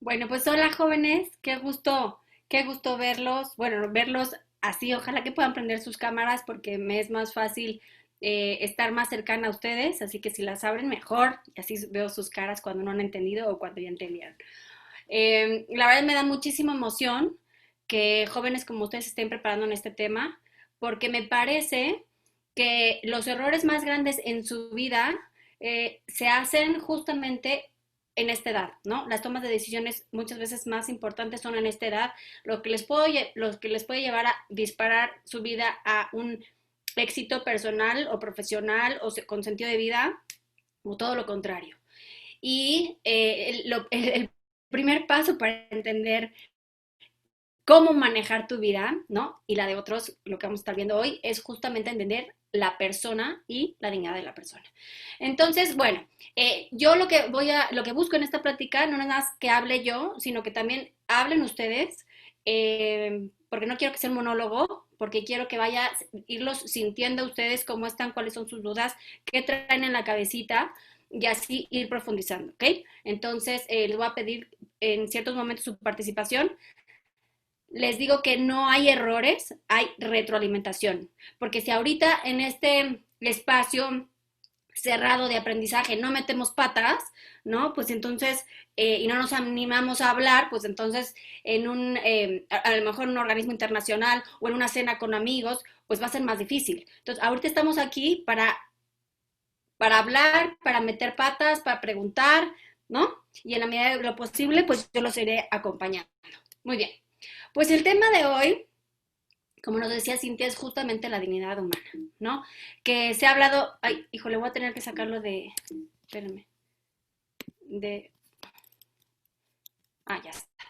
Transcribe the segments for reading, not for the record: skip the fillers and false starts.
Bueno, pues hola jóvenes, qué gusto verlos. Bueno, verlos así, ojalá que puedan prender sus cámaras porque me es más fácil estar más cercana a ustedes, así que si las abren mejor, y así veo sus caras cuando no han entendido o cuando ya entendieron. La verdad me da muchísima emoción que jóvenes como ustedes estén preparando en este tema, porque me parece que los errores más grandes en su vida se hacen justamente en esta edad, ¿no? Las tomas de decisiones muchas veces más importantes son en esta edad, lo que les puede llevar a disparar su vida a un éxito personal o profesional o con sentido de vida, o todo lo contrario. Y el primer paso para entender cómo manejar tu vida, ¿no? Y la de otros, lo que vamos a estar viendo hoy, es justamente entender la persona y la dignidad de la persona. Entonces, bueno, yo lo que busco en esta plática no es nada más que hable yo, sino que también hablen ustedes, porque no quiero que sea un monólogo, porque quiero que vaya irlos sintiendo ustedes cómo están, cuáles son sus dudas, qué traen en la cabecita y así ir profundizando, ¿ok? Entonces, les voy a pedir en ciertos momentos su participación. Les digo que no hay errores, hay retroalimentación. Porque si ahorita en este espacio cerrado de aprendizaje no metemos patas, ¿no? Pues entonces, y no nos animamos a hablar, pues entonces a lo mejor en un organismo internacional o en una cena con amigos, pues va a ser más difícil. Entonces, ahorita estamos aquí para hablar, para meter patas, para preguntar, ¿no? Y en la medida de lo posible, pues yo los iré acompañando. Muy bien. Pues el tema de hoy, como nos decía Cintia, es justamente la dignidad humana, ¿no? Que se ha hablado, ay, híjole, voy a tener que sacarlo espérenme, de, ya está,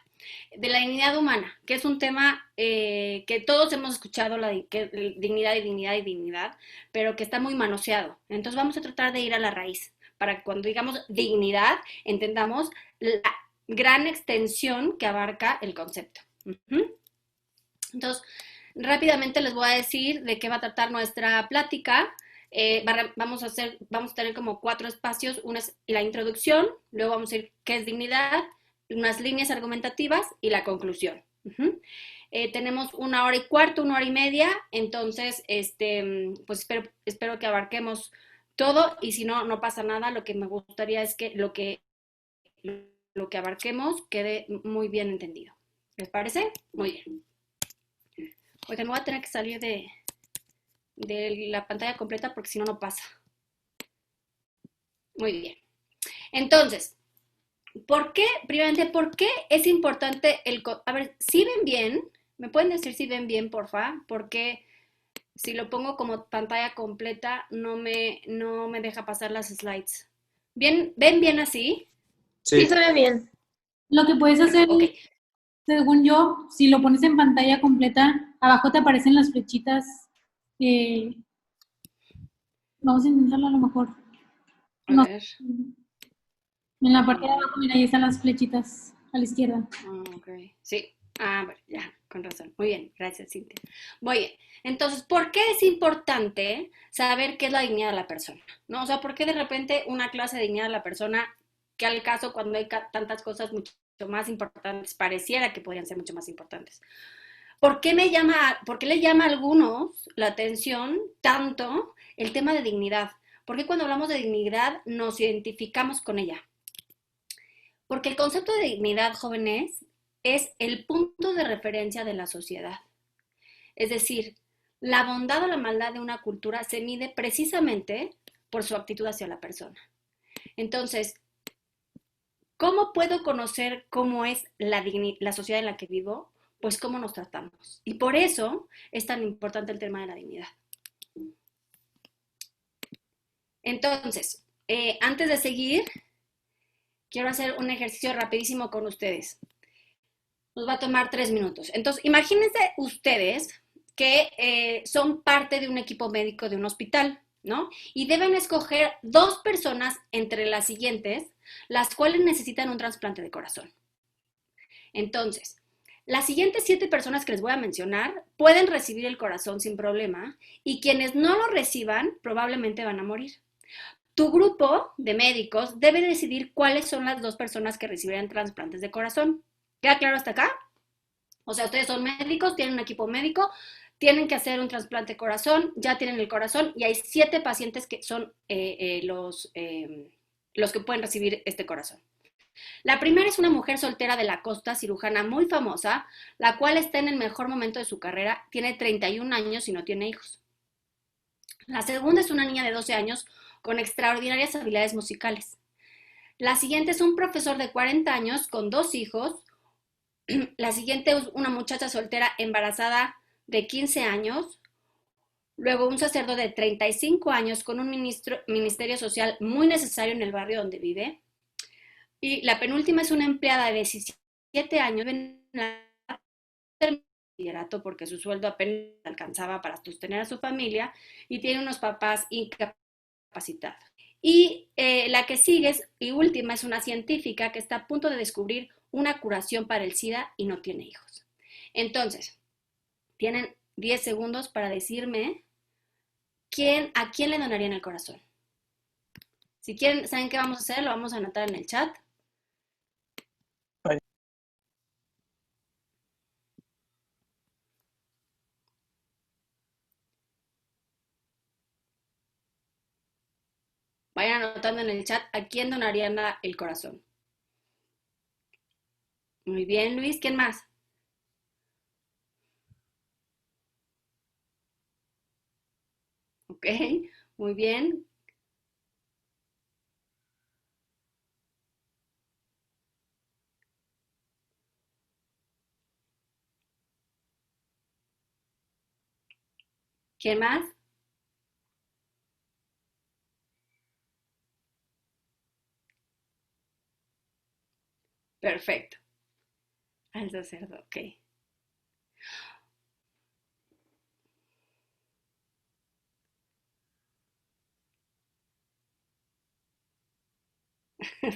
de la dignidad humana, que es un tema que todos hemos escuchado, dignidad y dignidad y dignidad, pero que está muy manoseado. Entonces vamos a tratar de ir a la raíz, para que cuando digamos dignidad, entendamos la gran extensión que abarca el concepto. Entonces, rápidamente les voy a decir de qué va a tratar nuestra plática. Vamos a tener como 4 espacios. Una es la introducción, luego vamos a ir qué es dignidad, unas líneas argumentativas y la conclusión. Tenemos 1 hora y cuarto, 1 hora y media, entonces, pues espero que abarquemos todo y si no, no pasa nada. Lo que me gustaría es que lo que abarquemos quede muy bien entendido. ¿Les parece? Muy bien. Oigan, me voy a tener que salir de la pantalla completa porque si no, no pasa. Muy bien. Entonces, primeramente, por qué es importante a ver, si ven bien, ¿me pueden decir si ven bien, porfa? Porque si lo pongo como pantalla completa, no me deja pasar las slides. ¿Bien, ven bien así? Sí, se ve bien. Lo que puedes hacer, Ok. según yo, si lo pones en pantalla completa, abajo te aparecen las flechitas. Vamos a intentarlo a lo mejor. A No, ver. en la parte de abajo, mira, ahí están las flechitas a la izquierda. Ok. Sí. Bueno, ya, con razón. Muy bien, gracias, Cintia. Muy bien. Entonces, ¿por qué es importante saber qué es la dignidad de la persona? ¿No? O sea, ¿por qué de repente una clase de dignidad de la persona, que al caso cuando hay tantas cosas mucho más importantes, pareciera que podrían ser mucho más importantes? ¿Por qué le llama a algunos la atención tanto el tema de dignidad? ¿Por qué cuando hablamos de dignidad nos identificamos con ella? Porque el concepto de dignidad, jóvenes, es el punto de referencia de la sociedad. Es decir, la bondad o la maldad de una cultura se mide precisamente por su actitud hacia la persona. Entonces, ¿cómo puedo conocer cómo es la sociedad en la que vivo? Pues cómo nos tratamos. Y por eso es tan importante el tema de la dignidad. Entonces, antes de seguir, quiero hacer un ejercicio rapidísimo con ustedes. Nos va a tomar 3 minutos. Entonces, imagínense ustedes que son parte de un equipo médico de un hospital, ¿no? Y deben escoger 2 personas entre las siguientes, las cuales necesitan un trasplante de corazón. Entonces, las siguientes 7 personas que les voy a mencionar pueden recibir el corazón sin problema y quienes no lo reciban probablemente van a morir. Tu grupo de médicos debe decidir cuáles son las 2 personas que recibirán trasplantes de corazón. ¿Queda claro hasta acá? O sea, ustedes son médicos, tienen un equipo médico, tienen que hacer un trasplante de corazón, ya tienen el corazón y hay 7 pacientes que son los que pueden recibir este corazón. La primera es una mujer soltera de la costa, cirujana muy famosa, la cual está en el mejor momento de su carrera, tiene 31 años y no tiene hijos. La segunda es una niña de 12 años con extraordinarias habilidades musicales. La siguiente es un profesor de 40 años con 2 hijos. La siguiente es una muchacha soltera embarazada de 15 años. Luego un sacerdote de 35 años con un ministerio social muy necesario en el barrio donde vive. Y la penúltima es una empleada de 17 años en el bachillerato porque su sueldo apenas alcanzaba para sostener a su familia y tiene unos papás incapacitados. Y la que sigue y última es una científica que está a punto de descubrir una curación para el SIDA y no tiene hijos. Entonces, tienen 10 segundos para decirme a quién le donarían el corazón. Si quieren, ¿saben qué vamos a hacer? Lo vamos a anotar en el chat. Vayan anotando en el chat a quién donarían el corazón. Muy bien, Luis. ¿Quién más? Ok, muy bien. ¿Quién más? Perfecto. Al sacerdote, ok.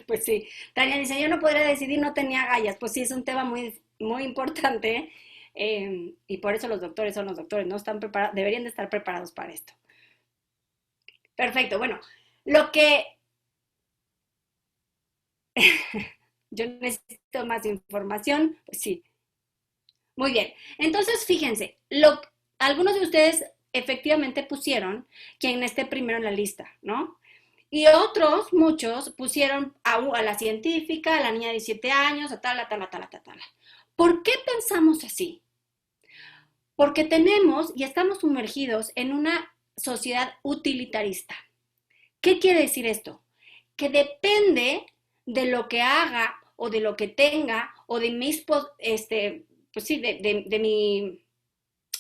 Pues sí, Tania dice, yo no podría decidir, no tenía agallas. Pues sí, es un tema muy, muy importante y por eso los doctores son los doctores, no están preparados, deberían de estar preparados para esto. Perfecto, bueno, lo que yo necesito más información, pues sí. Muy bien, entonces fíjense, algunos de ustedes efectivamente pusieron quien esté primero en la lista, ¿no? Y otros, muchos, pusieron a la científica, a la niña de 17 años, a tal, a tal, a tal, a tal, a tal. ¿Por qué pensamos así? Porque tenemos y estamos sumergidos en una sociedad utilitarista. ¿Qué quiere decir esto? Que depende de lo que haga o de lo que tenga o de mis, pues sí, de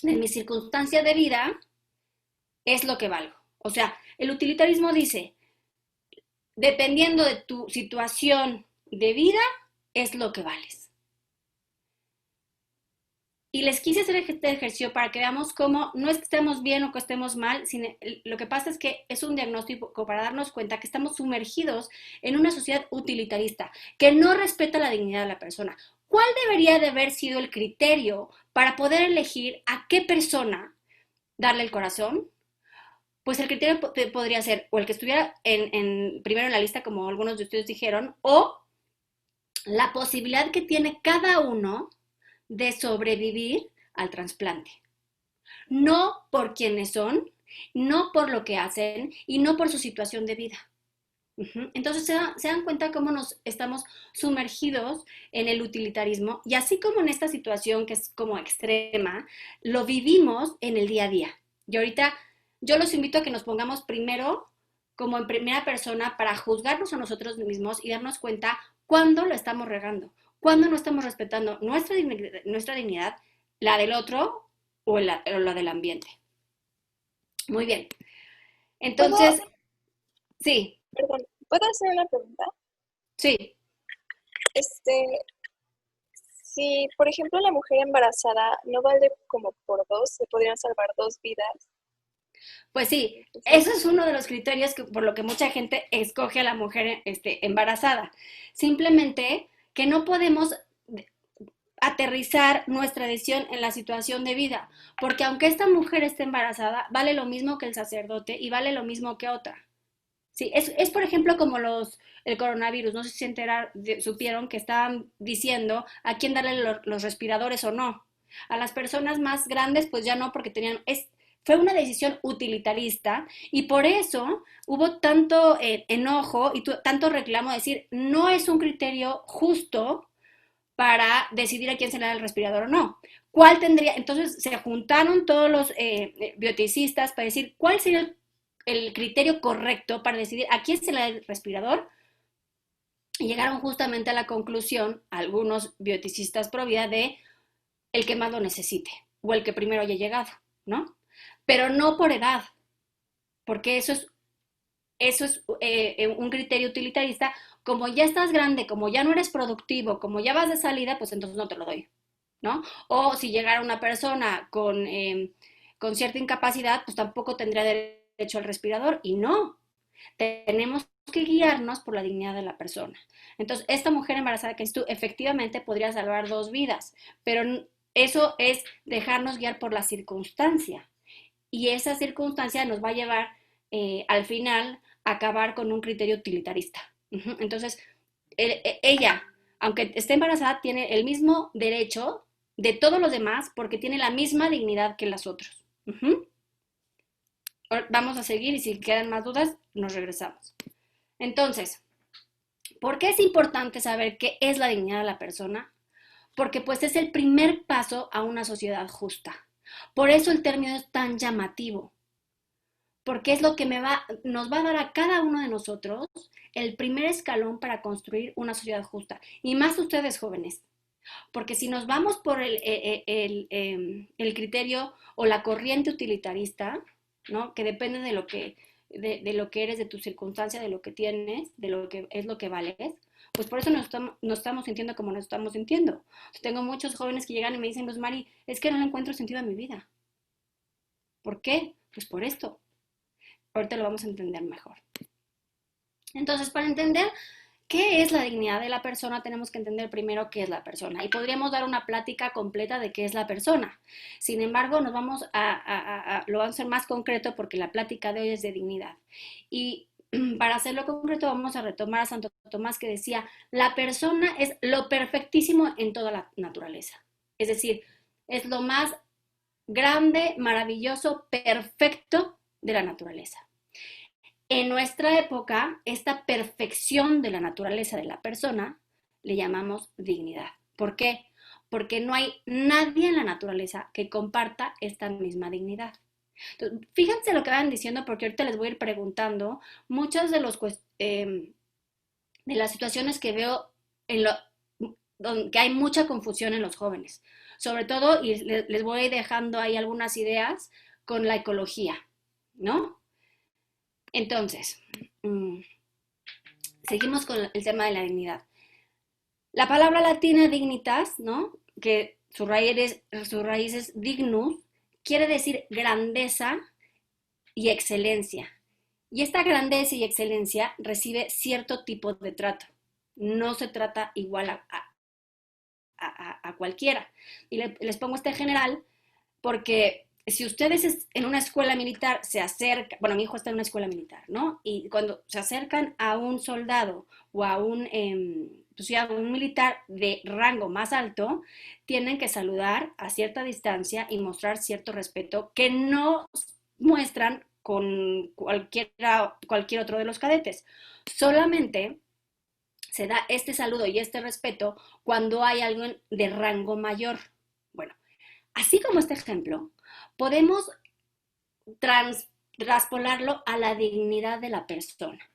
mi circunstancia de vida, es lo que valgo. O sea, el utilitarismo dice, dependiendo de tu situación de vida, es lo que vales. Y les quise hacer este ejercicio para que veamos cómo no es que estemos bien o que estemos mal, sino lo que pasa es que es un diagnóstico para darnos cuenta que estamos sumergidos en una sociedad utilitarista que no respeta la dignidad de la persona. ¿Cuál debería de haber sido el criterio para poder elegir a qué persona darle el corazón? Pues el criterio podría ser o el que estuviera primero en la lista, como algunos de ustedes dijeron, o la posibilidad que tiene cada uno de sobrevivir al trasplante. No por quienes son, no por lo que hacen y no por su situación de vida. Entonces se dan cuenta cómo nos estamos sumergidos en el utilitarismo y así como en esta situación que es como extrema, lo vivimos en el día a día. Y ahorita yo los invito a que nos pongamos primero como en primera persona para juzgarnos a nosotros mismos y darnos cuenta cuándo lo estamos regando, cuándo no estamos respetando nuestra dignidad, la del otro o la del ambiente. Muy bien. ¿Puedo, Entonces, sí, perdón, ¿puedo hacer una pregunta? sí. Este, si, por ejemplo, la mujer embarazada no vale como por dos, se podrían salvar dos vidas. Pues sí, Entonces, eso es uno de los criterios por lo que mucha gente escoge a la mujer embarazada. Simplemente que no podemos aterrizar nuestra decisión en la situación de vida, porque aunque esta mujer esté embarazada, vale lo mismo que el sacerdote y vale lo mismo que otra. Sí, es por ejemplo como el coronavirus, no sé si supieron que estaban diciendo a quién darle los respiradores o no. A las personas más grandes pues ya no porque fue una decisión utilitarista y por eso hubo tanto enojo y tanto reclamo de decir no es un criterio justo para decidir a quién se le da el respirador o no. ¿Cuál tendría? Entonces se juntaron todos los bioticistas para decir cuál sería el criterio correcto para decidir a quién se le da el respirador y llegaron justamente a la conclusión, algunos bioticistas pro vida, de el que más lo necesite o el que primero haya llegado, ¿no? Pero no por edad, porque eso es un criterio utilitarista. Como ya estás grande, como ya no eres productivo, como ya vas de salida, pues entonces no te lo doy, ¿no? O si llegara una persona con cierta incapacidad, pues tampoco tendría derecho al respirador y no, tenemos que guiarnos por la dignidad de la persona. Entonces, esta mujer embarazada que es tú, efectivamente podría salvar 2 vidas, pero eso es dejarnos guiar por la circunstancia. Y esa circunstancia nos va a llevar al final a acabar con un criterio utilitarista. Entonces, ella, aunque esté embarazada, tiene el mismo derecho de todos los demás porque tiene la misma dignidad que las otras. Vamos a seguir y si quedan más dudas, nos regresamos. Entonces, ¿por qué es importante saber qué es la dignidad de la persona? Porque pues es el primer paso a una sociedad justa. Por eso el término es tan llamativo, porque es lo que nos va a dar a cada uno de nosotros el primer escalón para construir una sociedad justa. Y más ustedes jóvenes, porque si nos vamos por el criterio o la corriente utilitarista, ¿no? Que depende de lo que eres, de tu circunstancia, de lo que tienes, de lo que es lo que vales, pues por eso nos estamos sintiendo como nos estamos sintiendo. Tengo muchos jóvenes que llegan y me dicen, Luz Mari, es que no le encuentro sentido a mi vida. ¿Por qué? Pues por esto. Ahorita lo vamos a entender mejor. Entonces, para entender qué es la dignidad de la persona, tenemos que entender primero qué es la persona. Y podríamos dar una plática completa de qué es la persona. Sin embargo, lo vamos a hacer más concreto porque la plática de hoy es de dignidad. Y para hacerlo concreto, vamos a retomar a Santo Tomás que decía, la persona es lo perfectísimo en toda la naturaleza. Es decir, es lo más grande, maravilloso, perfecto de la naturaleza. En nuestra época, esta perfección de la naturaleza de la persona le llamamos dignidad. ¿Por qué? Porque no hay nadie en la naturaleza que comparta esta misma dignidad. Entonces, fíjense lo que van diciendo porque ahorita les voy a ir preguntando muchas de las situaciones que veo que hay mucha confusión en los jóvenes. Sobre todo, y les voy a ir dejando ahí algunas ideas con la ecología, ¿no? Entonces, seguimos con el tema de la dignidad. La palabra latina dignitas, ¿no? Que su raíz es dignus, quiere decir grandeza y excelencia. Y esta grandeza y excelencia recibe cierto tipo de trato. No se trata igual a cualquiera. Y les pongo este general porque si ustedes en una escuela militar se acercan, bueno, mi hijo está en una escuela militar, ¿no? Y cuando se acercan a un soldado o a un militar de rango más alto, tienen que saludar a cierta distancia y mostrar cierto respeto que no muestran con cualquier otro de los cadetes. Solamente se da este saludo y este respeto cuando hay alguien de rango mayor. Bueno, así como este ejemplo, podemos traspolarlo a la dignidad de la persona.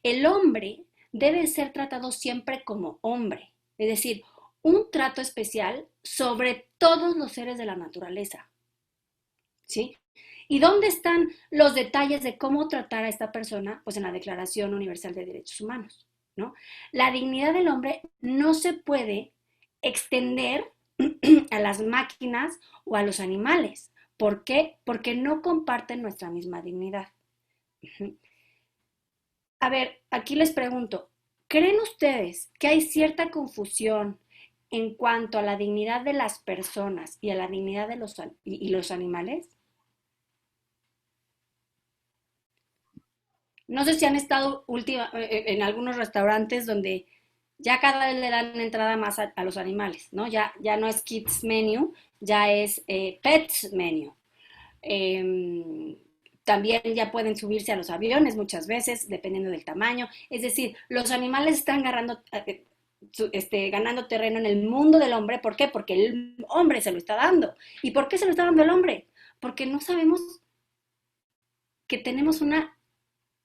El hombre debe ser tratado siempre como hombre, es decir, un trato especial sobre todos los seres de la naturaleza. ¿Sí? ¿Y dónde están los detalles de cómo tratar a esta persona? Pues en la Declaración Universal de Derechos Humanos, ¿no? La dignidad del hombre no se puede extender a las máquinas o a los animales. ¿Por qué? Porque no comparten nuestra misma dignidad. A ver, aquí les pregunto, ¿creen ustedes que hay cierta confusión en cuanto a la dignidad de las personas y a la dignidad de los animales? No sé si han estado en algunos restaurantes donde ya cada vez le dan entrada más a los animales, ¿no? Ya no es kids menu, ya es pets menu. Eh, También ya pueden subirse a los aviones muchas veces, dependiendo del tamaño. Es decir, los animales están ganando terreno en el mundo del hombre. ¿Por qué? Porque el hombre se lo está dando. ¿Y por qué se lo está dando el hombre? Porque no sabemos que tenemos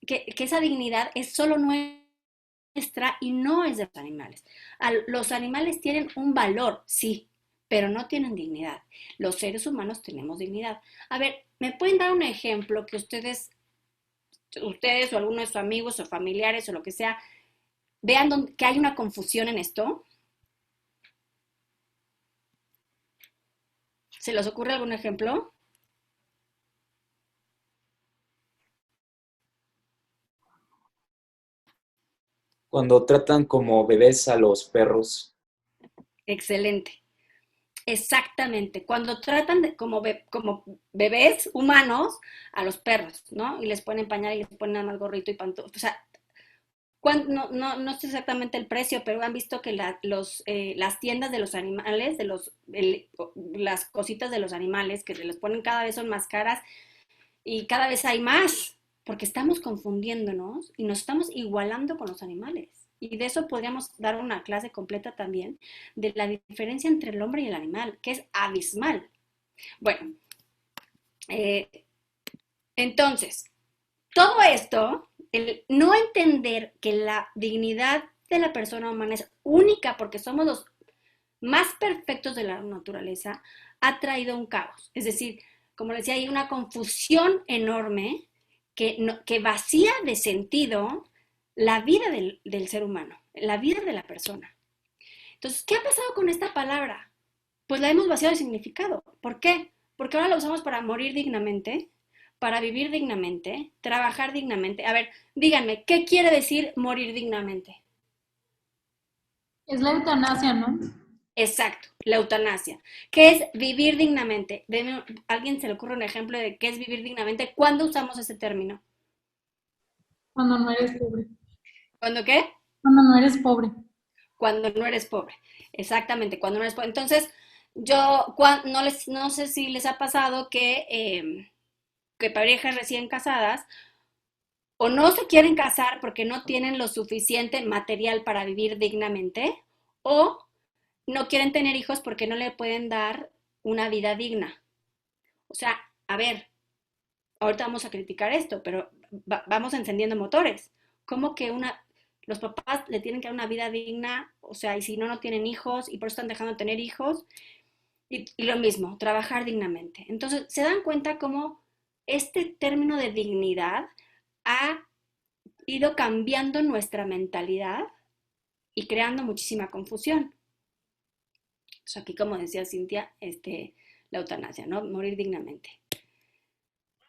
que esa dignidad es solo nuestra y no es de los animales. Los animales tienen un valor, sí, pero no tienen dignidad. Los seres humanos tenemos dignidad. A ver, ¿me pueden dar un ejemplo que ustedes o algunos de sus amigos o familiares o lo que sea, vean que hay una confusión en esto? ¿Se les ocurre algún ejemplo? Cuando tratan como bebés a los perros. Excelente. Exactamente. Cuando tratan como bebés humanos a los perros, ¿no? Y les ponen pañal y les ponen nada más gorrito y pantuflas. O sea, no sé exactamente el precio, pero han visto que las tiendas de los animales, las cositas de los animales que se les ponen cada vez son más caras y cada vez hay más, porque estamos confundiéndonos y nos estamos igualando con los animales. Y de eso podríamos dar una clase completa también, de la diferencia entre el hombre y el animal, que es abismal. Bueno, eh, entonces, todo esto, el no entender que la dignidad de la persona humana es única porque somos los más perfectos de la naturaleza, ha traído un caos. Es decir, como les decía, hay una confusión enorme que vacía de sentido la vida del ser humano, la vida de la persona. Entonces, ¿qué ha pasado con esta palabra? Pues la hemos vaciado de significado. ¿Por qué? Porque ahora la usamos para morir dignamente, para vivir dignamente, trabajar dignamente. A ver, díganme, ¿qué quiere decir morir dignamente? Es la eutanasia, ¿no? Exacto, la eutanasia. ¿Qué es vivir dignamente? ¿Alguien se le ocurre un ejemplo de qué es vivir dignamente? ¿Cuándo usamos ese término? Cuando no eres pobre. ¿Cuándo qué? Cuando no eres pobre. Cuando no eres pobre. Exactamente, cuando no eres pobre. Entonces, no sé si les ha pasado que parejas recién casadas o no se quieren casar porque no tienen lo suficiente material para vivir dignamente, o no quieren tener hijos porque no le pueden dar una vida digna. O sea, a ver, ahorita vamos a criticar esto, pero vamos encendiendo motores. ¿Cómo que los papás le tienen que dar una vida digna? O sea, y si no, no tienen hijos y por eso están dejando de tener hijos. Y lo mismo, trabajar dignamente. Entonces, se dan cuenta cómo este término de dignidad ha ido cambiando nuestra mentalidad y creando muchísima confusión. Entonces, aquí, como decía Cintia, la eutanasia, ¿no? Morir dignamente.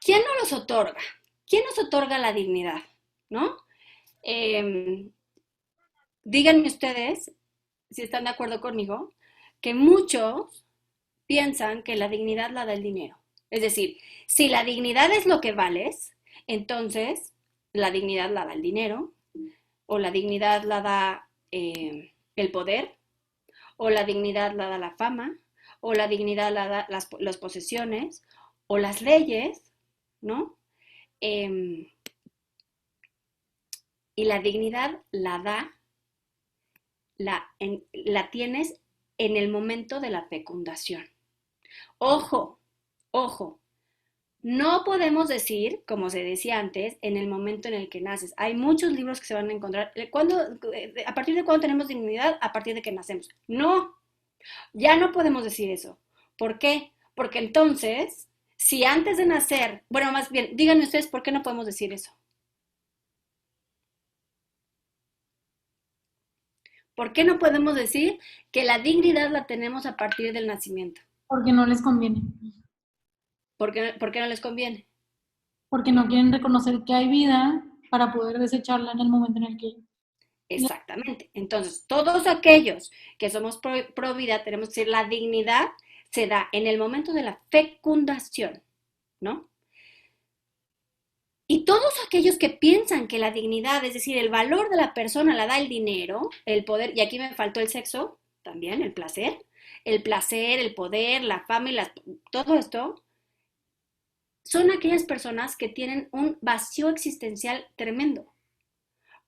¿Quién nos los otorga? ¿Quién nos otorga la dignidad? ¿No? Díganme ustedes, si están de acuerdo conmigo, que muchos piensan que la dignidad la da el dinero. Es decir, si la dignidad es lo que vales, entonces la dignidad la da el dinero, o la dignidad la da el poder, o la dignidad la da la fama, o la dignidad la da las posesiones, o las leyes, ¿no? Eh, y la dignidad la tienes en el momento de la fecundación. Ojo, ojo, no podemos decir, como se decía antes, en el momento en el que naces. Hay muchos libros que se van a encontrar. ¿A partir de cuándo tenemos dignidad? A partir de que nacemos. No, ya no podemos decir eso. ¿Por qué? Porque entonces, si antes de nacer, bueno, más bien, díganme ustedes por qué no podemos decir eso. ¿Por qué no podemos decir que la dignidad la tenemos a partir del nacimiento? Porque no les conviene. ¿Por qué no les conviene? Porque no quieren reconocer que hay vida para poder desecharla en el momento en el que... Exactamente. Entonces, todos aquellos que somos pro vida, tenemos que decir, la dignidad se da en el momento de la fecundación, ¿no? Y todos aquellos que piensan que la dignidad, es decir, el valor de la persona la da el dinero, el poder, y aquí me faltó el sexo, también el placer, el poder, la fama y todo esto, son aquellas personas que tienen un vacío existencial tremendo.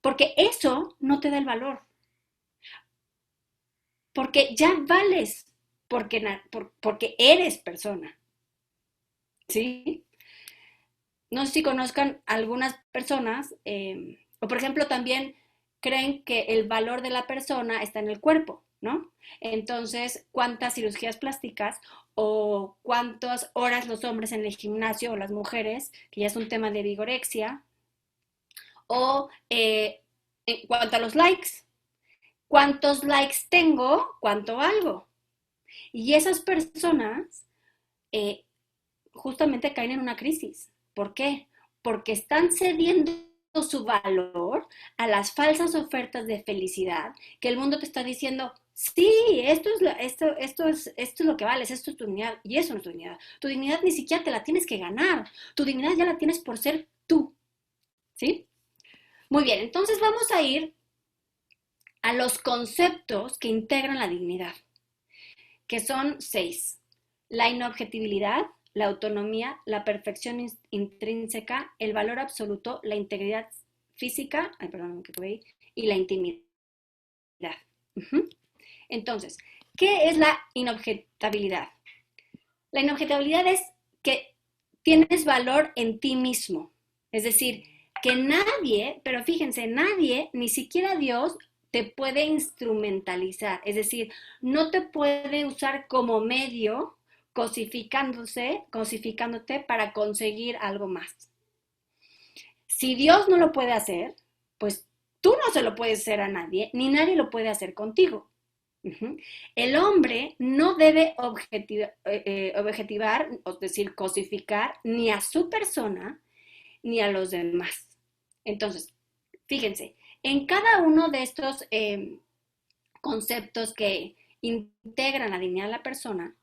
Porque eso no te da el valor. Porque ya vales, porque eres persona. ¿Sí? No sé si conozcan algunas personas, o por ejemplo también creen que el valor de la persona está en el cuerpo, ¿no? Entonces, ¿cuántas cirugías plásticas o cuántas horas los hombres en el gimnasio o las mujeres, que ya es un tema de vigorexia, o en cuanto a los likes, cuántos likes tengo, cuánto valgo? Y esas personas eh, justamente caen en una crisis. ¿Por qué? Porque están cediendo su valor a las falsas ofertas de felicidad que el mundo te está diciendo, sí, esto es lo que vales, esto es tu dignidad, y eso no es tu dignidad. Tu dignidad ni siquiera te la tienes que ganar, tu dignidad ya la tienes por ser tú, ¿sí? Muy bien, entonces vamos a ir a los conceptos que integran la dignidad, que son 6. La inobjetibilidad, la autonomía, la perfección intrínseca, el valor absoluto, la integridad física, y la intimidad. Entonces, ¿qué es la inobjetabilidad? La inobjetabilidad es que tienes valor en ti mismo. Es decir, que nadie, pero fíjense, nadie, ni siquiera Dios, te puede instrumentalizar. Es decir, no te puede usar como medio cosificándote para conseguir algo más. Si Dios no lo puede hacer, pues tú no se lo puedes hacer a nadie, ni nadie lo puede hacer contigo. El hombre no debe objetivar, es decir, cosificar ni a su persona ni a los demás. Entonces, fíjense, en cada uno de estos conceptos que integran la dignidad de la persona,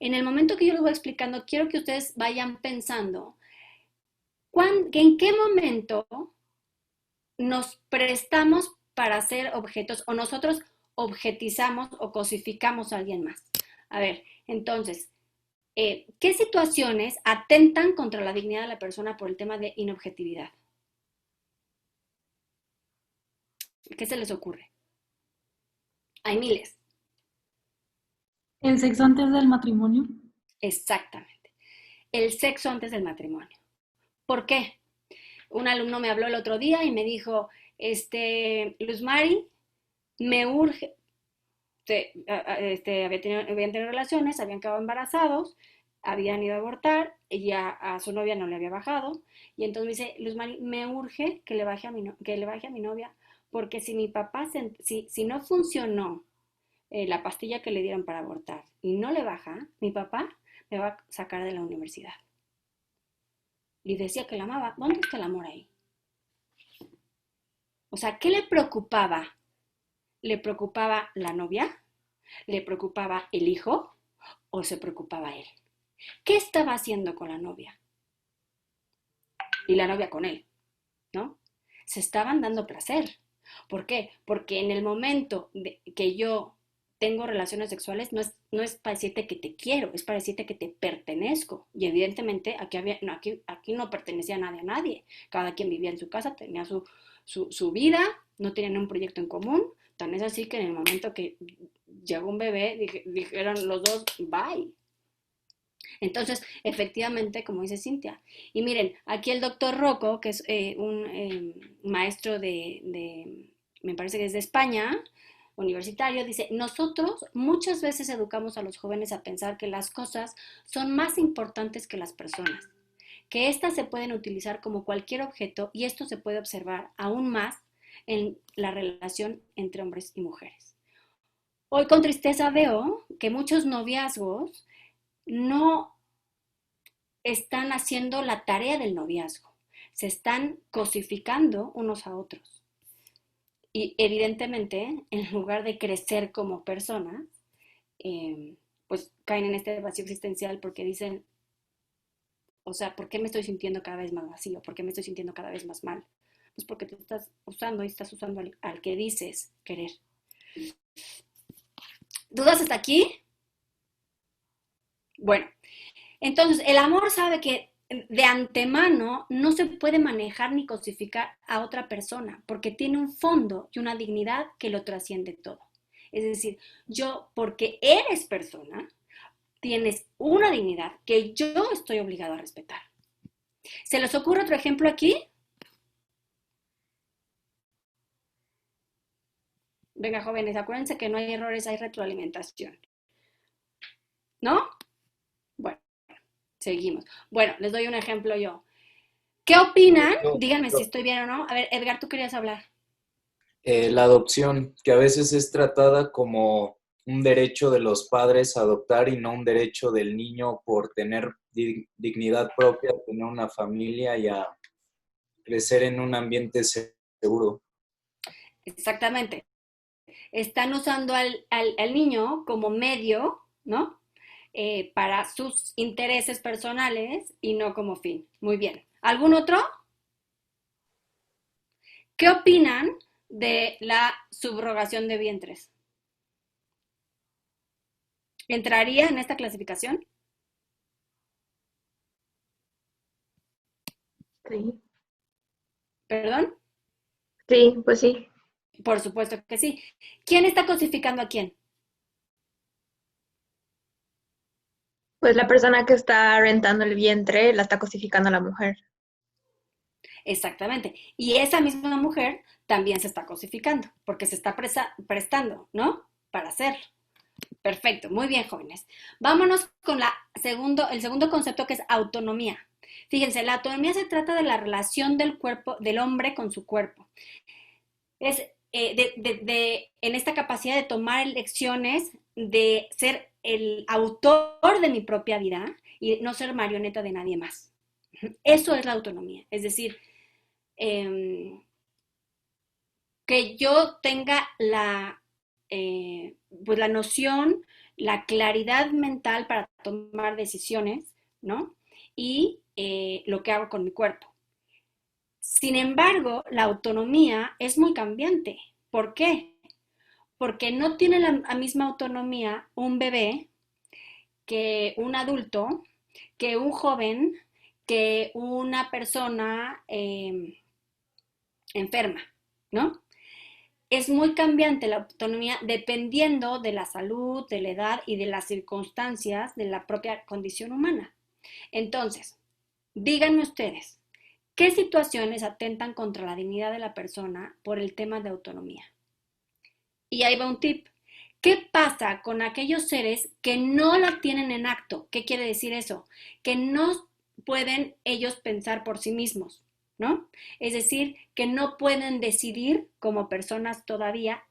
en el momento que yo les voy explicando, quiero que ustedes vayan pensando en qué momento nos prestamos para ser objetos o nosotros objetizamos o cosificamos a alguien más. A ver, entonces, ¿qué situaciones atentan contra la dignidad de la persona por el tema de inobjetividad? ¿Qué se les ocurre? Hay miles. ¿El sexo antes del matrimonio? Exactamente. El sexo antes del matrimonio. ¿Por qué? Un alumno me habló el otro día y me dijo, Luz Mari, me urge, habían tenido relaciones, habían quedado embarazados, habían ido a abortar, ella a su novia no le había bajado, y entonces me dice, Luz Mari, me urge que le baje a mi novia, porque si mi papá, si no funcionó la pastilla que le dieron para abortar y no le baja, mi papá me va a sacar de la universidad. Y decía que la amaba. ¿Dónde está el amor ahí? O sea, ¿qué le preocupaba? ¿Le preocupaba la novia? ¿Le preocupaba el hijo? ¿O se preocupaba él? ¿Qué estaba haciendo con la novia? Y la novia con él, ¿no? Se estaban dando placer. ¿Por qué? Porque en el momento que yo tengo relaciones sexuales no es para decirte que te quiero, es para decirte que te pertenezco. Y evidentemente aquí no pertenecía nadie a nadie. Cada quien vivía en su casa, tenía su vida, no tenían un proyecto en común. Tan es así que en el momento que llegó un bebé, dijeron los dos, bye. Entonces, efectivamente, como dice Cintia. Y miren, aquí el doctor Rocco, que es un maestro me parece que es de España, universitario, dice, nosotros muchas veces educamos a los jóvenes a pensar que las cosas son más importantes que las personas, que éstas se pueden utilizar como cualquier objeto y esto se puede observar aún más en la relación entre hombres y mujeres. Hoy con tristeza veo que muchos noviazgos no están haciendo la tarea del noviazgo, se están cosificando unos a otros. Y evidentemente, en lugar de crecer como personas, pues caen en este vacío existencial porque dicen, O sea, ¿por qué me estoy sintiendo cada vez más vacío? ¿Por qué me estoy sintiendo cada vez más mal? Pues porque te estás usando y estás usando al que dices querer. ¿Dudas hasta aquí? Bueno, entonces el amor sabe que de antemano no se puede manejar ni cosificar a otra persona porque tiene un fondo y una dignidad que lo trasciende todo. Es decir, yo, porque eres persona, tienes una dignidad que yo estoy obligado a respetar. ¿Se les ocurre otro ejemplo aquí? Venga, jóvenes, acuérdense que no hay errores, hay retroalimentación. ¿No? Bueno, seguimos. Bueno, les doy un ejemplo yo. ¿Qué opinan? Díganme si estoy bien o no. A ver, Edgar, tú querías hablar. La adopción, que a veces es tratada como un derecho de los padres a adoptar y no un derecho del niño por tener dignidad propia, tener una familia y a crecer en un ambiente seguro. Exactamente. Están usando al niño como medio, ¿no? Para sus intereses personales y no como fin. Muy bien. ¿Algún otro? ¿Qué opinan de la subrogación de vientres? ¿Entraría en esta clasificación? Sí, ¿Perdón? sí, pues sí. Por supuesto que sí. ¿Quién está cosificando a quién? Pues la persona que está rentando el vientre la está cosificando a la mujer. Exactamente. Y esa misma mujer también se está cosificando, porque se está prestando, ¿no? Para hacerlo. Perfecto, muy bien, jóvenes. Vámonos con el segundo concepto, que es autonomía. Fíjense, la autonomía se trata de la relación del cuerpo, del hombre con su cuerpo. Es en esta capacidad de tomar elecciones, de ser el autor de mi propia vida y no ser marioneta de nadie más. Eso es la autonomía. Es decir, que yo tenga pues la noción, la claridad mental para tomar decisiones, ¿no? Y lo que hago con mi cuerpo. Sin embargo, la autonomía es muy cambiante. ¿Por qué? Porque no tiene la misma autonomía un bebé que un adulto, que un joven, que una persona enferma, ¿no? Es muy cambiante la autonomía dependiendo de la salud, de la edad y de las circunstancias de la propia condición humana. Entonces, díganme ustedes, ¿qué situaciones atentan contra la dignidad de la persona por el tema de autonomía? Y ahí va un tip. ¿Qué pasa con aquellos seres que no la tienen en acto? ¿Qué quiere decir eso? Que no pueden ellos pensar por sí mismos, ¿no? Es decir, que no pueden decidir como personas todavía,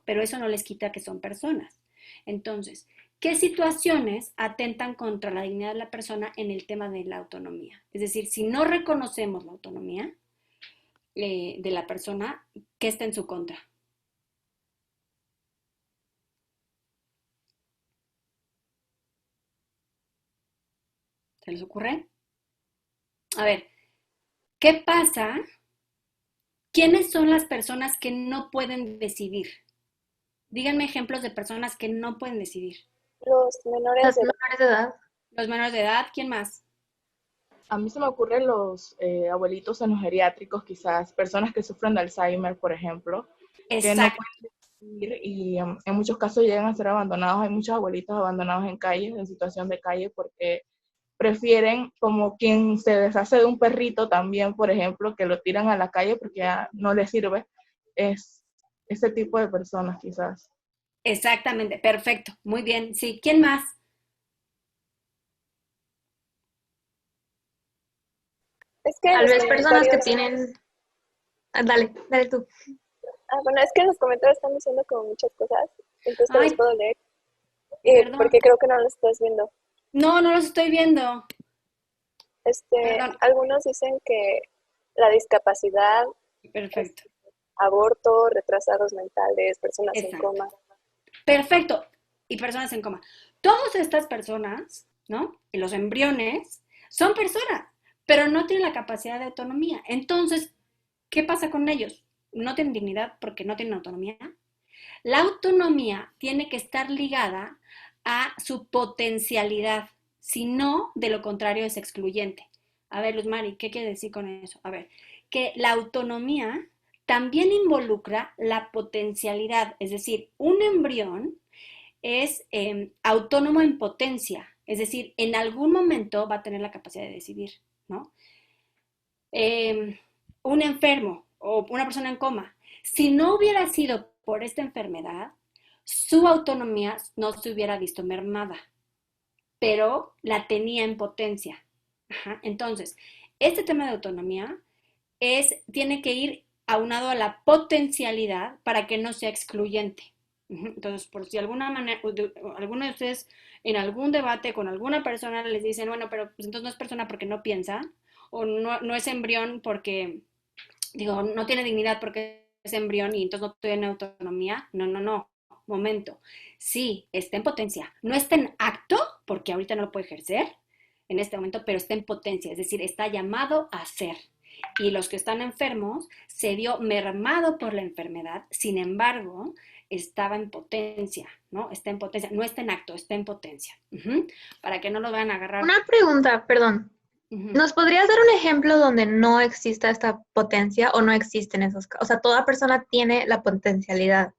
pero eso no les quita que son personas. Entonces, ¿qué situaciones atentan contra la dignidad de la persona en el tema de la autonomía? Es decir, si no reconocemos la autonomía de la persona, ¿qué está en su contra? ¿Se les ocurre? A ver, ¿qué pasa? ¿Quiénes son las personas que no pueden decidir? Díganme ejemplos de personas que no pueden decidir. Los menores Las de edad. menores de edad. Los menores de edad, ¿quién más? A mí se me ocurren los abuelitos en los geriátricos, quizás personas que sufren de Alzheimer, por ejemplo, que no Exacto. pueden decidir y en muchos casos llegan a ser abandonados. Hay muchos abuelitos abandonados en calles, en situación de calle, porque prefieren, como quien se deshace de un perrito también, por ejemplo, que lo tiran a la calle porque ya no les sirve, es ese tipo de personas quizás. Exactamente, perfecto, muy bien. Sí, ¿quién más? Es que Tal los vez personas que comentarios, tienen... Dale, dale tú. bueno, es que los comentarios están diciendo como muchas cosas, entonces te los Ay, puedo leer, perdón. porque creo que no los estás viendo. No, no los estoy viendo. Perdón. Algunos dicen que la discapacidad, Perfecto, aborto, retrasados mentales, personas en exacto. coma. Perfecto. Y personas en coma. Todas estas personas, ¿no? Y los embriones Son personas, pero no tienen la capacidad de autonomía. Entonces, ¿qué pasa con ellos? No tienen dignidad porque no tienen autonomía. La autonomía tiene que estar ligada a su potencialidad, si no, de lo contrario es excluyente. A ver, Luz Mari, ¿qué quiere decir con eso? A ver, que la autonomía también involucra la potencialidad, es decir, un embrión es autónomo en potencia, es decir, en algún momento va a tener la capacidad de decidir, ¿no? Un enfermo o una persona en coma, si no hubiera sido por esta enfermedad, su autonomía no se hubiera visto mermada, pero la tenía en potencia. Ajá. Entonces, este tema de autonomía tiene que ir aunado a la potencialidad para que no sea excluyente. Entonces, por si alguna manera, alguno de ustedes en algún debate con alguna persona les dicen, bueno, pero pues entonces no es persona porque no piensa, o no es embrión porque, digo, no tiene dignidad porque es embrión y entonces no tiene autonomía. No, momento. Sí, está en potencia. No está en acto porque ahorita no lo puede ejercer en este momento, pero está en potencia, es decir, está llamado a ser. Y los que están enfermos se vio mermado por la enfermedad, sin embargo, estaba en potencia, ¿no? Está en potencia, no está en acto, está en potencia. Para que no lo van a agarrar. Una pregunta, perdón. ¿Nos podrías dar un ejemplo donde no exista esta potencia o no existen esos casos? O sea, toda persona tiene la potencialidad.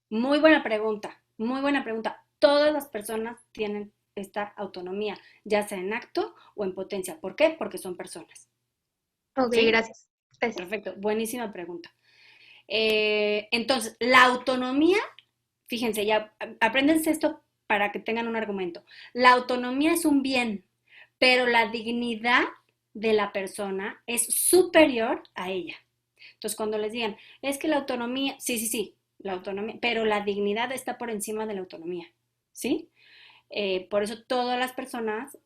Muy buena pregunta, muy buena pregunta. Todas las personas tienen esta autonomía, ya sea en acto o en potencia. ¿Por qué? Porque son personas. Ok, ¿Sí? gracias. Perfecto, buenísima pregunta. Entonces, la autonomía, fíjense, ya apréndense esto para que tengan un argumento. La autonomía es un bien, pero la dignidad de la persona es superior a ella. Entonces, cuando les digan, es que la autonomía, sí, la autonomía, pero la dignidad está por encima de la autonomía, ¿sí? Por eso todas las personas,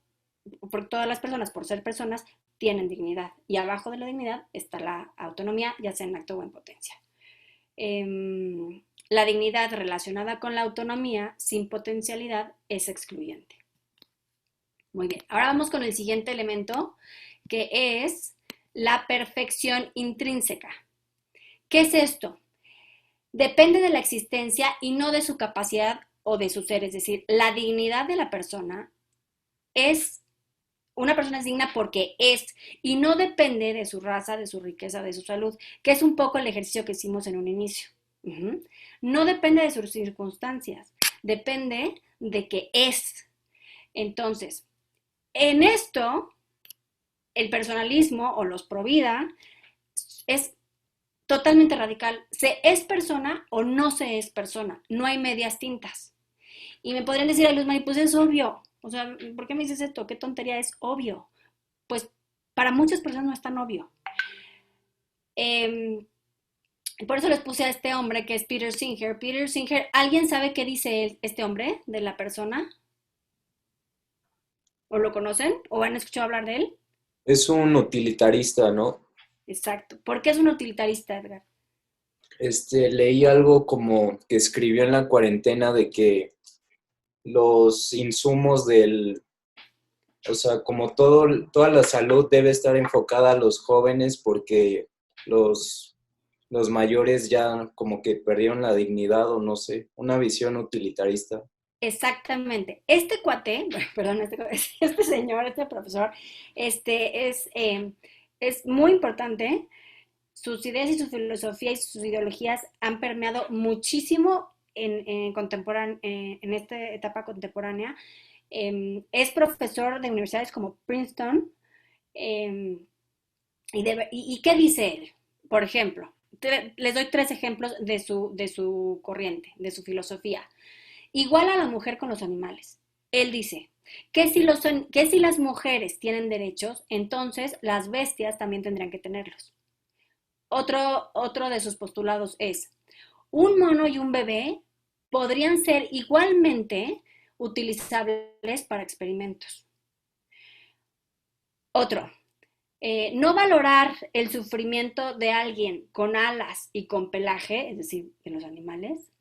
por ser personas, tienen dignidad. Y abajo de la dignidad está la autonomía, ya sea en acto o en potencia. La dignidad relacionada con la autonomía sin potencialidad es excluyente. Muy bien, ahora vamos con el siguiente elemento, que es la perfección intrínseca. ¿Qué es esto? Depende de la existencia y no de su capacidad o de su ser, es decir, la dignidad de la persona una persona es digna porque es, y no depende de su raza, de su riqueza, de su salud, que es un poco el ejercicio que hicimos en un inicio. No depende de sus circunstancias, depende de que es. Entonces, en esto, el personalismo o los pro vida es totalmente radical. ¿Se es persona o no se es persona? No hay medias tintas. Y me podrían decir a Luz Mari, pues es obvio. O sea, ¿por qué me dices esto? ¿Qué tontería? Es obvio. Pues para muchas personas no es tan obvio. Por eso les puse a este hombre que es Peter Singer. Peter Singer, ¿alguien sabe qué dice este hombre de la persona? ¿O lo conocen? ¿O han escuchado hablar de él? Es un utilitarista, ¿no? Exacto. ¿Por qué es un utilitarista, Edgar? Leí algo como que escribió en la cuarentena de que los insumos o sea, como toda la salud debe estar enfocada a los jóvenes porque los mayores ya como que perdieron la dignidad o no sé, una visión utilitarista. Exactamente. Este cuate, perdón, este señor, este profesor, es muy importante. Sus ideas y su filosofía y sus ideologías han permeado muchísimo en esta etapa contemporánea. Es profesor de universidades como Princeton. ¿Y qué dice él? Por ejemplo, les doy 3 ejemplos de su corriente, de su filosofía. Igual a la mujer con los animales. Él dice que si las mujeres tienen derechos, entonces las bestias también tendrían que tenerlos. Otro de sus postulados es, un mono y un bebé podrían ser igualmente utilizables para experimentos. Otro, no valorar el sufrimiento de alguien con alas y con pelaje, es decir, de los animales,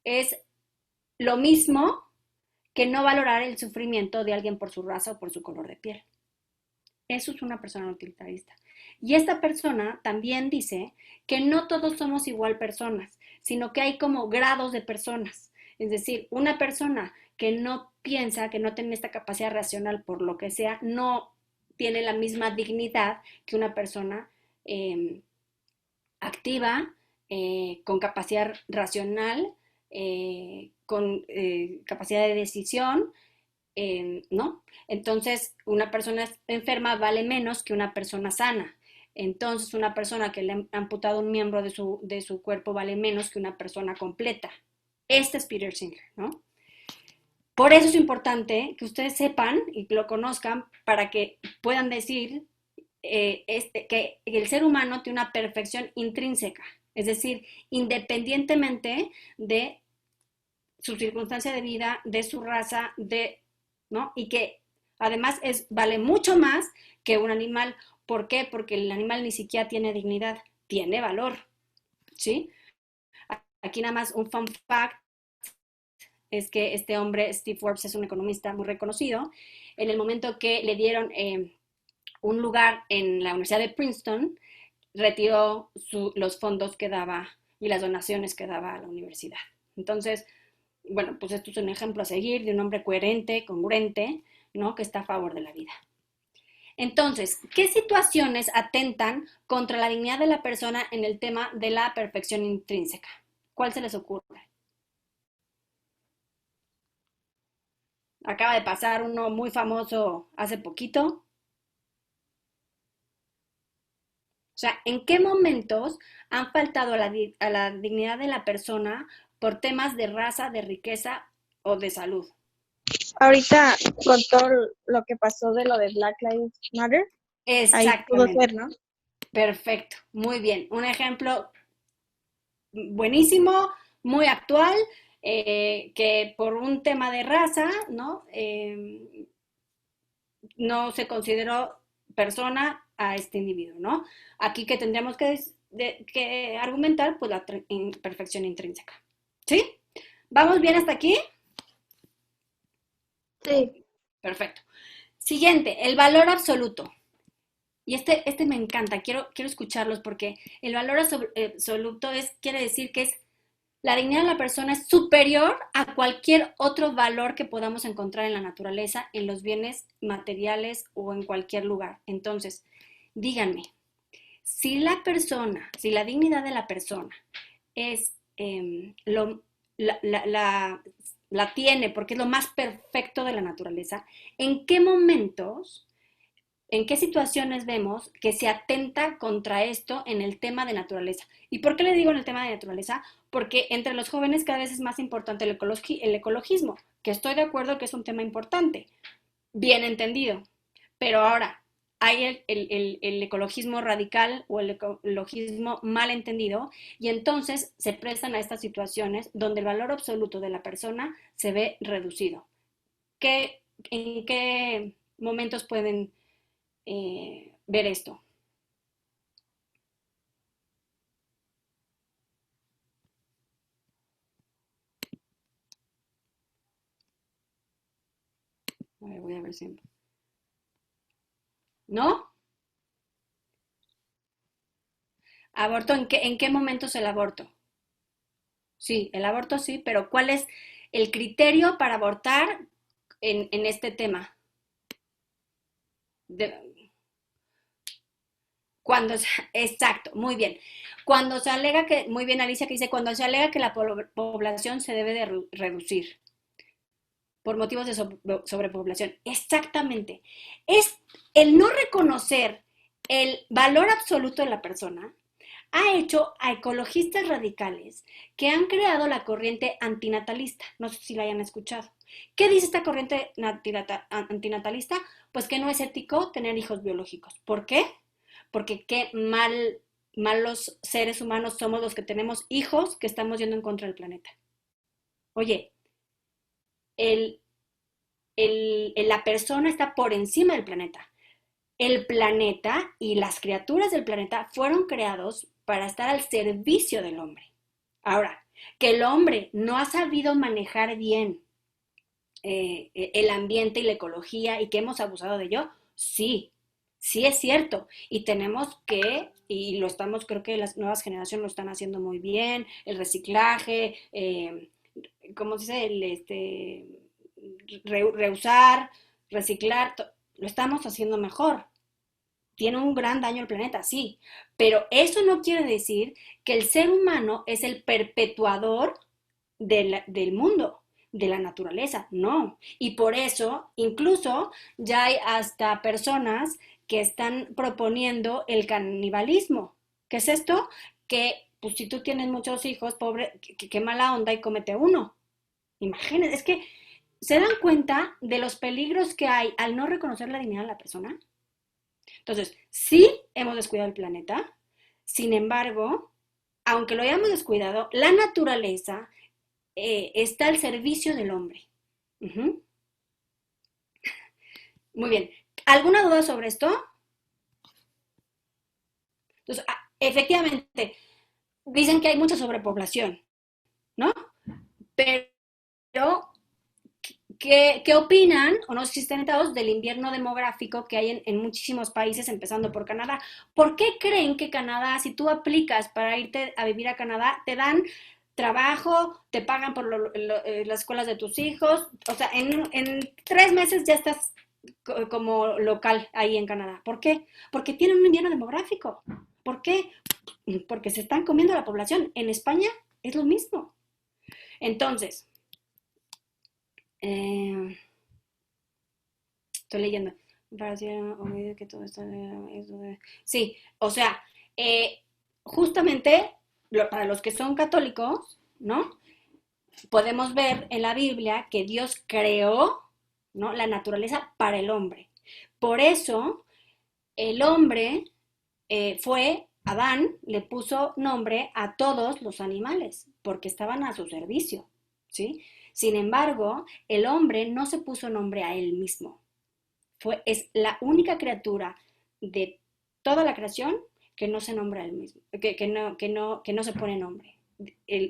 es lo mismo que no valorar el sufrimiento de alguien por su raza o por su color de piel. Eso es una persona utilitarista. Y esta persona también dice que no todos somos igual personas, sino que hay como grados de personas. Es decir, una persona que no piensa, que no tiene esta capacidad racional por lo que sea, no tiene la misma dignidad que una persona activa, con capacidad racional, con capacidad de decisión, ¿no? Entonces, una persona enferma vale menos que una persona sana. Entonces, una persona que le han amputado un miembro de su cuerpo vale menos que una persona completa. Este es Peter Singer, ¿no? Por eso es importante que ustedes sepan y lo conozcan para que puedan decir que el ser humano tiene una perfección intrínseca, es decir, independientemente de su circunstancia de vida, de su raza, ¿no? Y que además vale mucho más que un animal. ¿Por qué? Porque el animal ni siquiera tiene dignidad, tiene valor, ¿sí? Aquí nada más un fun fact es que este hombre, Steve Forbes, es un economista muy reconocido. En el momento que le dieron un lugar en la Universidad de Princeton, retiró los fondos que daba y las donaciones que daba a la universidad. Entonces, bueno, pues esto es un ejemplo a seguir de un hombre coherente, congruente, ¿no? Que está a favor de la vida. Entonces, ¿qué situaciones atentan contra la dignidad de la persona en el tema de la perfección intrínseca? ¿Cuál se les ocurre? Acaba de pasar uno muy famoso hace poquito. O sea, ¿en qué momentos han faltado a la dignidad de la persona por temas de raza, de riqueza o de salud? Ahorita, con todo lo que pasó de lo de Black Lives Matter, ahí pudo ser, ¿no? Perfecto, muy bien. Un ejemplo buenísimo, muy actual, que por un tema de raza, ¿no? No se consideró persona a este individuo, ¿no? Aquí que tendríamos que argumentar, pues la imperfección intrínseca. ¿Sí? ¿Vamos bien hasta aquí? Sí. Perfecto. Siguiente, el valor absoluto. Y este me encanta, quiero escucharlos porque el valor absoluto quiere decir que es la dignidad de la persona es superior a cualquier otro valor que podamos encontrar en la naturaleza, en los bienes materiales o en cualquier lugar. Entonces, díganme, si la dignidad de la persona es la tiene porque es lo más perfecto de la naturaleza, ¿en qué momentos, en qué situaciones vemos que se atenta contra esto en el tema de naturaleza? ¿Y por qué le digo en el tema de naturaleza? Porque entre los jóvenes cada vez es más importante el ecologismo, que estoy de acuerdo que es un tema importante, bien entendido. Pero ahora, hay el ecologismo radical o el ecologismo mal entendido y entonces se prestan a estas situaciones donde el valor absoluto de la persona se ve reducido. ¿En qué momentos pueden ver esto? A ver, voy a ver si... ¿No? ¿Aborto? ¿En qué momento es el aborto? Sí, el aborto sí, pero ¿cuál es el criterio para abortar en este tema? Exacto, muy bien. Cuando se alega que, muy bien Alicia que dice, cuando se alega que la población se debe de reducir por motivos de sobrepoblación. Exactamente. Es el no reconocer el valor absoluto de la persona ha hecho a ecologistas radicales que han creado la corriente antinatalista. No sé si la hayan escuchado. ¿Qué dice esta corriente antinatalista? Pues que no es ético tener hijos biológicos. ¿Por qué? Porque qué malos seres humanos somos los que tenemos hijos que estamos yendo en contra del planeta. Oye, la persona está por encima del planeta. El planeta y las criaturas del planeta fueron creados para estar al servicio del hombre. Ahora, que el hombre no ha sabido manejar bien el ambiente y la ecología y que hemos abusado de ello, sí, Sí es cierto, y tenemos que, y lo estamos, creo que las nuevas generaciones lo están haciendo muy bien, el reciclaje, ¿cómo se dice? Reusar, reciclar, lo estamos haciendo mejor. Tiene un gran daño al planeta, sí, pero eso no quiere decir que el ser humano es el perpetuador del mundo, de la naturaleza, no. Y por eso, incluso, ya hay hasta personas que están proponiendo el canibalismo. ¿Qué es esto? Que, pues, si tú tienes muchos hijos, pobre, qué mala onda y cómete uno. Imagínense, es que se dan cuenta de los peligros que hay al no reconocer la dignidad de la persona. Entonces, sí hemos descuidado el planeta, sin embargo, aunque lo hayamos descuidado, la naturaleza está al servicio del hombre. Uh-huh. Muy bien. ¿Alguna duda sobre esto? Entonces, efectivamente, dicen que hay mucha sobrepoblación, ¿no? Pero ¿qué opinan, o no sé si están enterados, del invierno demográfico que hay en muchísimos países, empezando por Canadá? ¿Por qué creen que Canadá, si tú aplicas para irte a vivir a Canadá, te dan trabajo, te pagan por las escuelas de tus hijos? O sea, en 3 meses ya estás como local ahí en Canadá. ¿Por qué? Porque tienen un invierno demográfico. ¿Por qué? Porque se están comiendo la población. En España es lo mismo. Entonces, estoy leyendo. Que todo está... Sí, o sea, justamente para los que son católicos, ¿no? Podemos ver en la Biblia que Dios creó, ¿no?, la naturaleza para el hombre. Por eso, el hombre Adán le puso nombre a todos los animales, porque estaban a su servicio, ¿sí? Sin embargo, el hombre no se puso nombre a él mismo. Es la única criatura de toda la creación que no se nombra a él mismo, que no se pone nombre.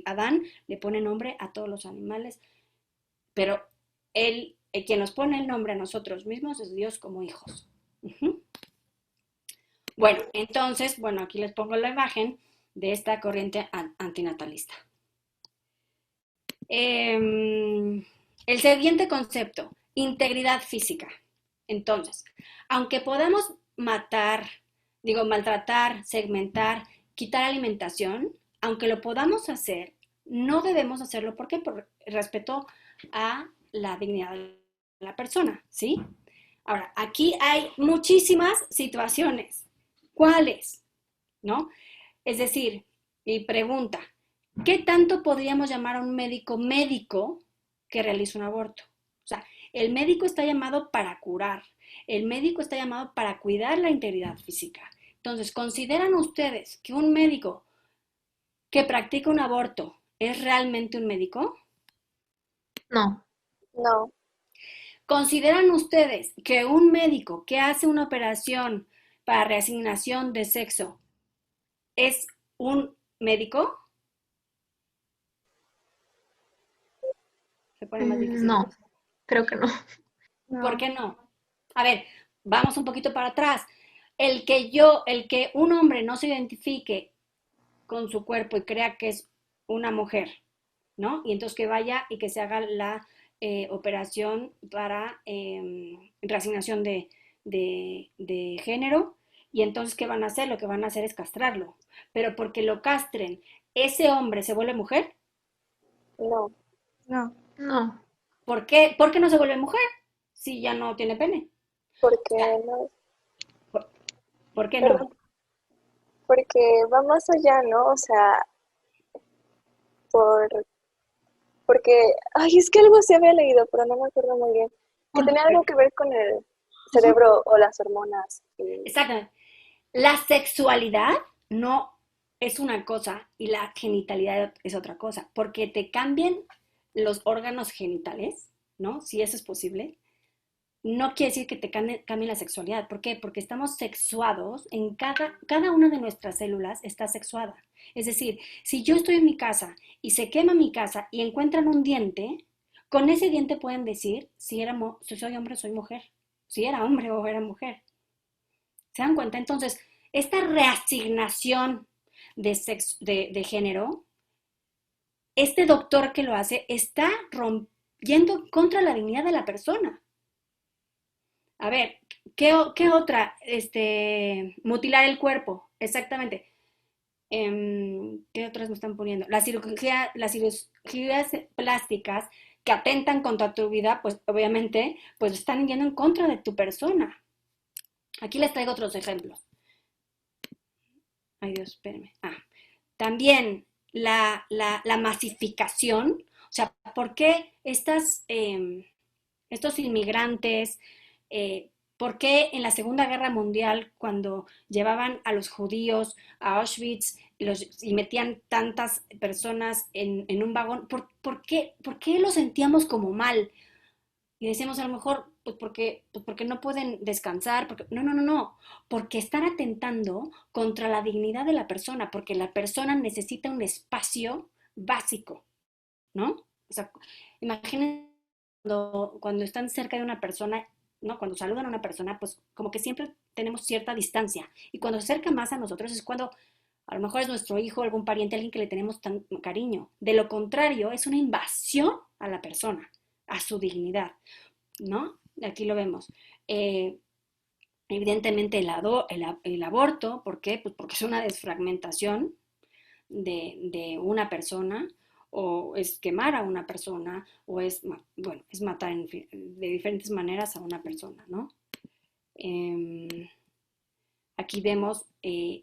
Adán le pone nombre a todos los animales, pero quien nos pone el nombre a nosotros mismos es Dios como hijos. Uh-huh. Bueno, entonces, aquí les pongo la imagen de esta corriente antinatalista. El siguiente concepto, integridad física. Entonces, aunque podamos maltratar, segmentar, quitar alimentación, aunque lo podamos hacer, no debemos hacerlo. ¿Por qué? Por respeto a la dignidad de la persona, ¿sí? Ahora, aquí hay muchísimas situaciones. ¿Cuáles? ¿No? Es decir, mi pregunta, ¿qué tanto podríamos llamar a un médico que realiza un aborto? O sea, el médico está llamado para curar, el médico está llamado para cuidar la integridad física. Entonces, ¿consideran ustedes que un médico que practica un aborto es realmente un médico? No. No. ¿Consideran ustedes que un médico que hace una operación para reasignación de sexo es un médico? Se pone más difícil. No, creo que no. ¿Por qué no? A ver, vamos un poquito para atrás. El que un hombre no se identifique con su cuerpo y crea que es una mujer, ¿no? Y entonces que vaya y que se haga la operación para reasignación de género, y entonces ¿qué van a hacer? Lo que van a hacer es castrarlo. Pero porque lo castren, ¿ese hombre se vuelve mujer? No. No. ¿Por qué no se vuelve mujer si ya no tiene pene? Porque no. ¿Por qué no? Porque va más allá, ¿no? O sea, porque, es que algo se había leído, pero no me acuerdo muy bien. Que tenía algo que ver con el cerebro o las hormonas. Exactamente. La sexualidad no es una cosa y la genitalidad es otra cosa, porque te cambian los órganos genitales, ¿no? Si eso es posible, no quiere decir que te cambie la sexualidad. ¿Por qué? Porque estamos sexuados, cada una de nuestras células está sexuada. Es decir, si yo estoy en mi casa y se quema mi casa y encuentran un diente, con ese diente pueden decir si soy hombre o soy mujer, si era hombre o era mujer. ¿Se dan cuenta? Entonces, esta reasignación de género, este doctor que lo hace está yendo contra la dignidad de la persona. A ver, ¿qué otra? Mutilar el cuerpo, exactamente. ¿Qué otras me están poniendo? Las cirugías plásticas que atentan contra tu vida, pues obviamente, pues están yendo en contra de tu persona. Aquí les traigo otros ejemplos. Ay Dios, espérenme. También la masificación, o sea, ¿por qué estos inmigrantes, por qué en la Segunda Guerra Mundial, cuando llevaban a los judíos a Auschwitz y metían tantas personas en un vagón, ¿por qué lo sentíamos como mal? Y decíamos a lo mejor, pues porque no pueden descansar, no, porque están atentando contra la dignidad de la persona, porque la persona necesita un espacio básico, ¿no? O sea, imaginen cuando están cerca de una persona, ¿no? Cuando saludan a una persona, pues como que siempre tenemos cierta distancia, y cuando se acerca más a nosotros es cuando a lo mejor es nuestro hijo, algún pariente, alguien que le tenemos tan cariño. De lo contrario, es una invasión a la persona, a su dignidad, ¿no? Aquí lo vemos. Evidentemente el aborto, ¿por qué? Pues porque es una desfragmentación de una persona, o es quemar a una persona, o es matar de diferentes maneras a una persona, ¿no? Aquí vemos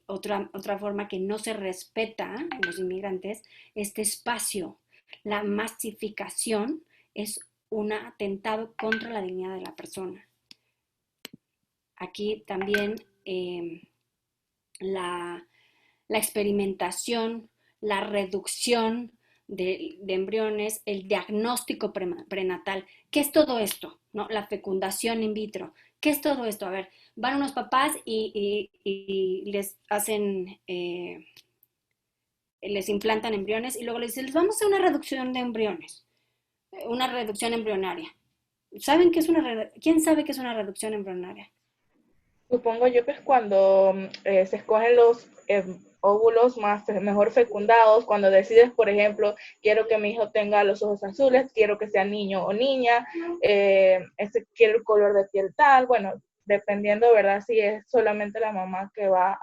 otra forma que no se respeta en los inmigrantes, este espacio. La masificación es un atentado contra la dignidad de la persona. Aquí también la experimentación, la reducción de embriones, el diagnóstico prenatal. ¿Qué es todo esto? ¿No? La fecundación in vitro. ¿Qué es todo esto? A ver, van unos papás y les hacen, les implantan embriones y luego les dicen, les vamos a hacer una reducción de embriones, una reducción embrionaria. ¿Saben qué es ¿Quién sabe qué es una reducción embrionaria? Supongo yo que es cuando se escogen los óvulos mejor fecundados, cuando decides, por ejemplo, quiero que mi hijo tenga los ojos azules, quiero que sea niño o niña, quiero el color de piel tal, bueno, dependiendo, ¿verdad? Si es solamente la mamá que va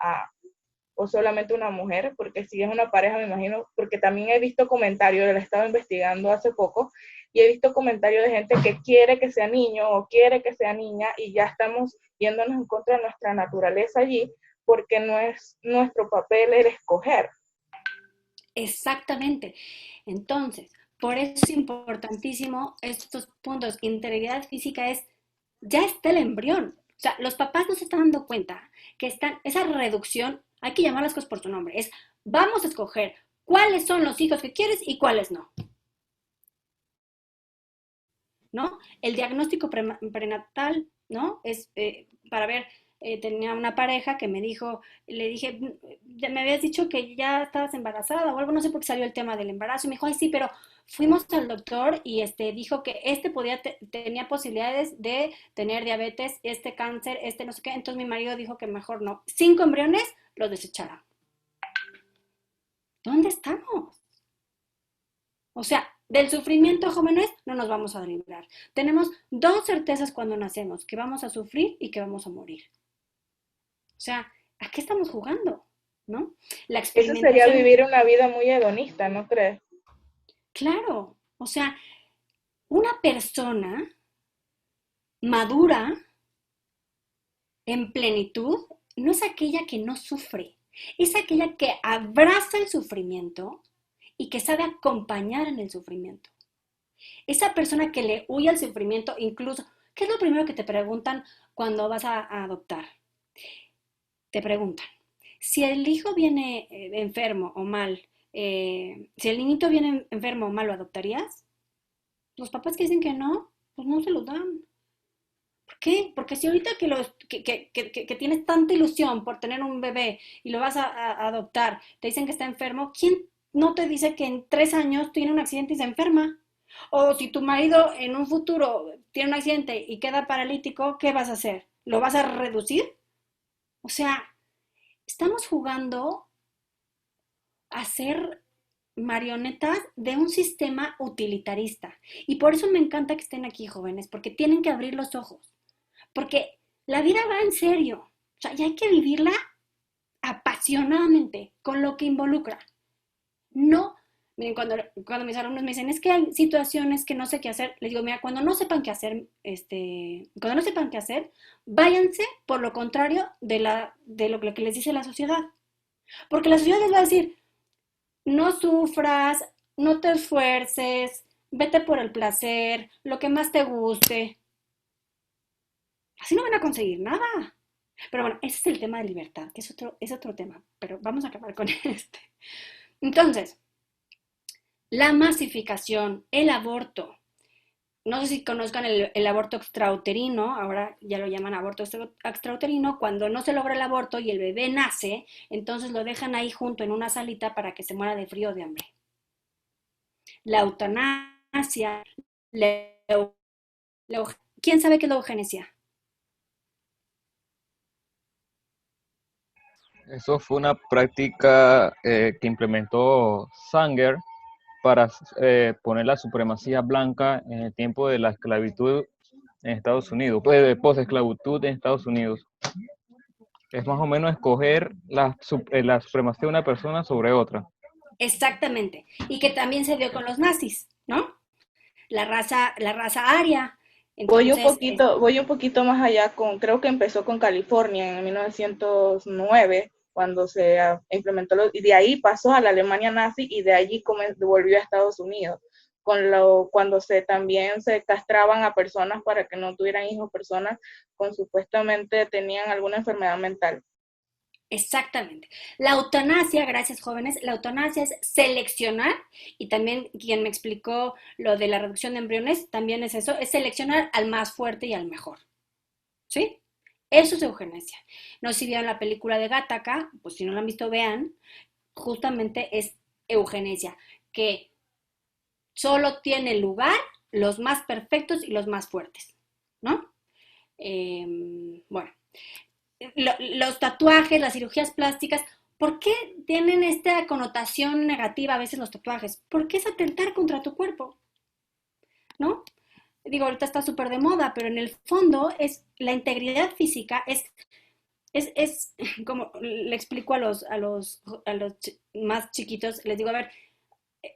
o solamente una mujer, porque si es una pareja, me imagino, porque también he visto comentarios, lo he estado investigando hace poco, y he visto comentarios de gente que quiere que sea niño o quiere que sea niña, y ya estamos yéndonos en contra de nuestra naturaleza allí, porque no es nuestro papel el escoger. Exactamente. Entonces, por eso es importantísimo estos puntos. Integridad física ya está el embrión. O sea, los papás no se están dando cuenta que esa reducción, hay que llamar las cosas por su nombre, vamos a escoger cuáles son los hijos que quieres y cuáles no. ¿No? El diagnóstico prenatal, ¿no? Es para ver, tenía una pareja que me dijo, le dije, me habías dicho que ya estabas embarazada o algo, no sé por qué salió el tema del embarazo, y me dijo, ay, sí, pero fuimos al doctor y dijo que tenía posibilidades de tener diabetes, cáncer, no sé qué, entonces mi marido dijo que mejor no. 5 embriones los desecharon. ¿Dónde estamos? O sea, del sufrimiento, jóvenes, no nos vamos a librar. Tenemos 2 certezas cuando nacemos, que vamos a sufrir y que vamos a morir. O sea, ¿a qué estamos jugando? ¿No? Eso sería vivir una vida muy hedonista, ¿no crees? Claro, o sea, una persona madura, en plenitud, no es aquella que no sufre, es aquella que abraza el sufrimiento y que sabe acompañar en el sufrimiento. Esa persona que le huye al sufrimiento, incluso, ¿qué es lo primero que te preguntan cuando vas a adoptar? Te preguntan, si el hijo viene enfermo o mal, si el niñito viene enfermo o mal, ¿lo adoptarías? Los papás que dicen que no, pues no se lo dan. ¿Por qué? Porque si ahorita que tienes tanta ilusión por tener un bebé y lo vas a adoptar, te dicen que está enfermo, ¿quién no te dice que en 3 años tiene un accidente y se enferma? O si tu marido en un futuro tiene un accidente y queda paralítico, ¿qué vas a hacer? ¿Lo vas a reducir? O sea, estamos jugando a ser marionetas de un sistema utilitarista. Y por eso me encanta que estén aquí, jóvenes, porque tienen que abrir los ojos. Porque la vida va en serio. O sea, y hay que vivirla apasionadamente, con lo que involucra. No, miren, cuando mis alumnos me dicen, es que hay situaciones que no sé qué hacer, les digo, mira, cuando no sepan qué hacer, váyanse por lo contrario de lo que les dice la sociedad. Porque la sociedad les va a decir, no sufras, no te esfuerces, vete por el placer, lo que más te guste. Así no van a conseguir nada. Pero bueno, ese es el tema de libertad, que es otro tema, pero vamos a acabar con este. Entonces, la masificación, el aborto. No sé si conozcan el aborto extrauterino, ahora ya lo llaman aborto extrauterino, cuando no se logra el aborto y el bebé nace, entonces lo dejan ahí junto en una salita para que se muera de frío o de hambre. La eutanasia, ¿quién sabe qué es la eugenesia? Eso fue una práctica que implementó Sanger para poner la supremacía blanca en el tiempo de la esclavitud en Estados Unidos, pues de post-esclavitud en Estados Unidos. Es más o menos escoger la supremacía de una persona sobre otra. Exactamente. Y que también se dio con los nazis, ¿no? La raza aria. Entonces, voy un poquito más allá creo que empezó con California en 1909, cuando se implementó, y de ahí pasó a la Alemania nazi y de allí volvió a Estados Unidos, cuando también se castraban a personas para que no tuvieran hijos, personas con supuestamente tenían alguna enfermedad mental. Exactamente. La eutanasia, gracias jóvenes, la eutanasia es seleccionar, y también quien me explicó lo de la reducción de embriones, también es eso, es seleccionar al más fuerte y al mejor. ¿Sí? Eso es eugenesia. No sé si vieron la película de Gattaca, pues si no la han visto, vean, justamente es eugenesia, que solo tiene lugar los más perfectos y los más fuertes, ¿no? Bueno. Los tatuajes, las cirugías plásticas, ¿por qué tienen esta connotación negativa a veces los tatuajes? Porque es atentar contra tu cuerpo, ¿no? Digo, ahorita está súper de moda, pero en el fondo es la integridad física, es como le explico a los más chiquitos, les digo, a ver,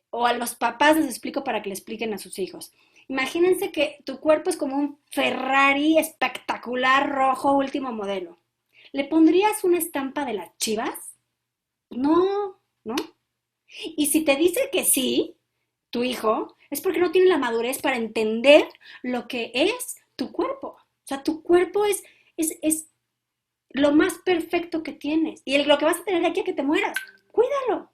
o a los papás les explico para que le expliquen a sus hijos. Imagínense que tu cuerpo es como un Ferrari espectacular, rojo, último modelo. ¿Le pondrías una estampa de las Chivas? No, ¿no? Y si te dice que sí, tu hijo, es porque no tiene la madurez para entender lo que es tu cuerpo. O sea, tu cuerpo es lo más perfecto que tienes. Y lo que vas a tener de aquí a que te mueras. Cuídalo.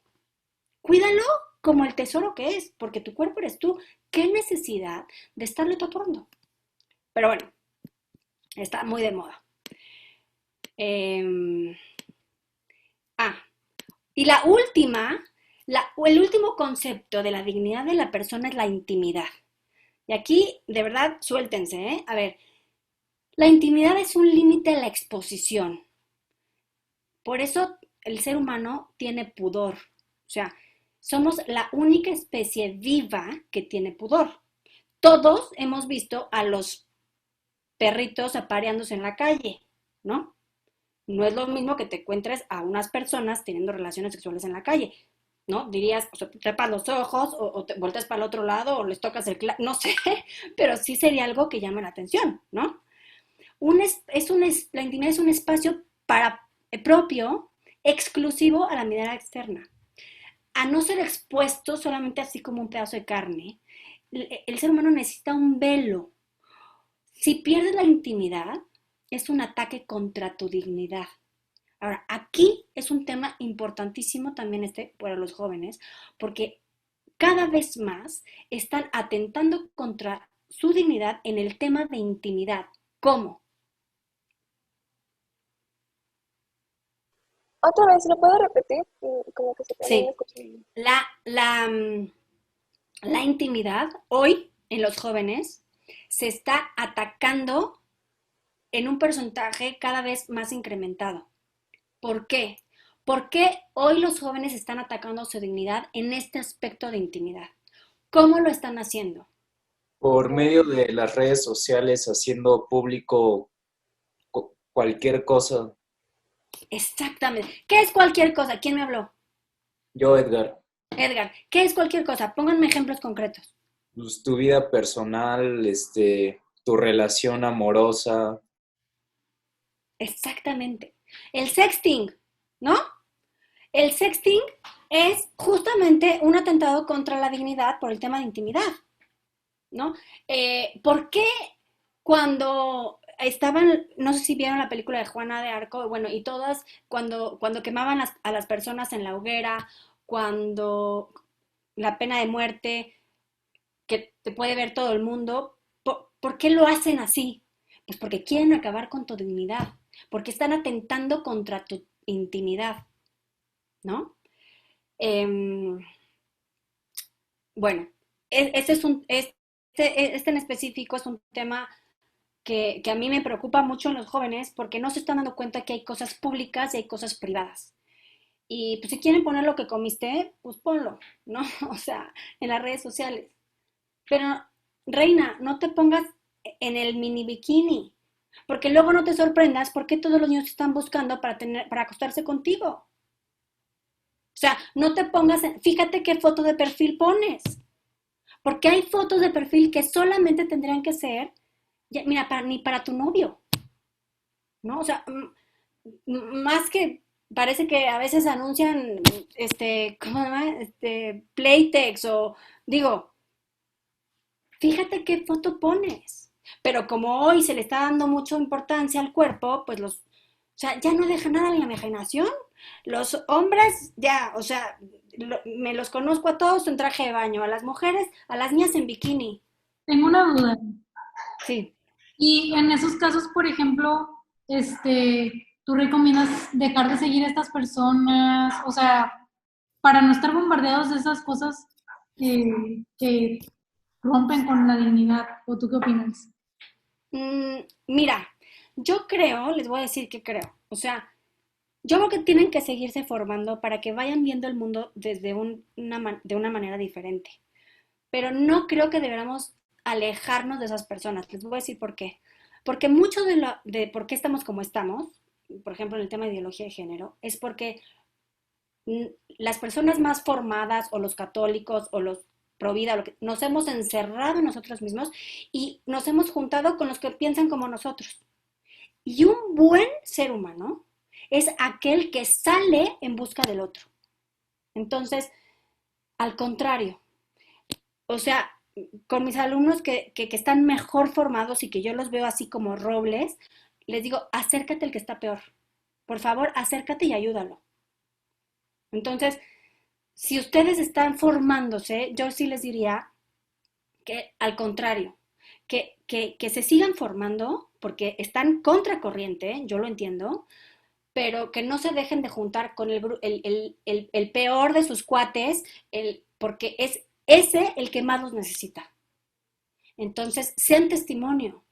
Cuídalo como el tesoro que es, porque tu cuerpo eres tú. ¿Qué necesidad de estarlo tatuando? Pero bueno, está muy de moda. Y el último concepto de la dignidad de la persona es la intimidad. Y aquí, de verdad, suéltense, ¿eh? A ver, la intimidad es un límite a la exposición. Por eso el ser humano tiene pudor. O sea, somos la única especie viva que tiene pudor. Todos hemos visto a los perritos apareándose en la calle, ¿no? No es lo mismo que te encuentres a unas personas teniendo relaciones sexuales en la calle, ¿no? Dirías, o sea, te tapas los ojos o te volteas para el otro lado o les tocas no sé, pero sí sería algo que llame la atención, ¿no? La intimidad es un espacio propio, exclusivo a la mirada externa. A no ser expuesto solamente así como un pedazo de carne, el ser humano necesita un velo. Si pierdes la intimidad, es un ataque contra tu dignidad. Ahora, aquí es un tema importantísimo también para los jóvenes, porque cada vez más están atentando contra su dignidad en el tema de intimidad. ¿Cómo? ¿Otra vez lo puedo repetir? Como que sí. La intimidad hoy en los jóvenes se está atacando en un porcentaje cada vez más incrementado. ¿Por qué? ¿Por qué hoy los jóvenes están atacando su dignidad en este aspecto de intimidad? ¿Cómo lo están haciendo? Por medio de las redes sociales, haciendo público cualquier cosa. Exactamente. ¿Qué es cualquier cosa? ¿Quién me habló? Yo, Edgar. Edgar, ¿qué es cualquier cosa? Pónganme ejemplos concretos. Pues, tu vida personal, tu relación amorosa. Exactamente. El sexting, ¿no? El sexting es justamente un atentado contra la dignidad por el tema de intimidad, ¿no? ¿Por qué cuando estaban, no sé si vieron la película de Juana de Arco, bueno, y todas, cuando quemaban a las personas en la hoguera, cuando la pena de muerte, que te puede ver todo el mundo, ¿por qué lo hacen así? Pues porque quieren acabar con tu dignidad, porque están atentando contra tu intimidad, ¿no? Bueno, este en específico es un tema que a mí me preocupa mucho en los jóvenes porque no se están dando cuenta que hay cosas públicas y hay cosas privadas. Y pues si quieren poner lo que comiste, pues ponlo, ¿no? O sea, en las redes sociales. Pero, reina, no te pongas en el mini bikini, porque luego no te sorprendas porque todos los niños te están buscando para acostarse contigo. O sea, no te pongas, fíjate qué foto de perfil pones, porque hay fotos de perfil que solamente tendrían que ser, mira, ni para tu novio, ¿no? O sea, más que parece que a veces anuncian, ¿cómo se llama? Playtex o, digo, fíjate qué foto pones. Pero como hoy se le está dando mucha importancia al cuerpo, pues o sea, ya no deja nada en la imaginación. Los hombres, ya, o sea, me los conozco a todos en traje de baño, a las mujeres, a las niñas en bikini. Tengo una duda. Sí. Y en esos casos, por ejemplo, ¿tú recomiendas dejar de seguir a estas personas? O sea, para no estar bombardeados de esas cosas que rompen con la dignidad. ¿O tú qué opinas? Mira, yo creo, les voy a decir que creo. O sea, yo creo que tienen que seguirse formando para que vayan viendo el mundo desde de una manera diferente. Pero no creo que deberíamos alejarnos de esas personas. Les voy a decir por qué. Porque mucho de por qué estamos como estamos, por ejemplo, en el tema de ideología de género, es porque las personas más formadas o los católicos o los pro vida, nos hemos encerrado en nosotros mismos y nos hemos juntado con los que piensan como nosotros. Y un buen ser humano es aquel que sale en busca del otro. Entonces, al contrario, o sea, con mis alumnos que están mejor formados y que yo los veo así como robles, les digo, acércate al que está peor. Por favor, acércate y ayúdalo. Entonces, si ustedes están formándose, yo sí les diría que al contrario, que se sigan formando porque están contracorriente, yo lo entiendo, pero que no se dejen de juntar con el peor de sus cuates, porque es ese el que más los necesita. Entonces, sean testimonio.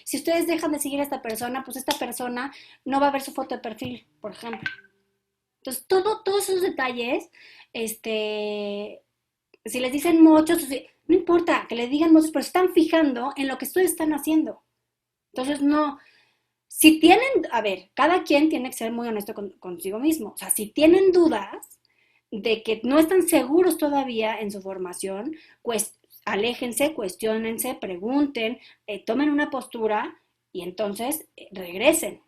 Si ustedes dejan de seguir a esta persona, pues esta persona no va a ver su foto de perfil, por ejemplo. Entonces, todos esos detalles, si les dicen muchos, no importa que les digan muchos, pero están fijando en lo que ustedes están haciendo. Entonces, no, si tienen, a ver, cada quien tiene que ser muy honesto consigo mismo. O sea, si tienen dudas de que no están seguros todavía en su formación, pues aléjense, cuestiónense, pregunten, tomen una postura y entonces regresen.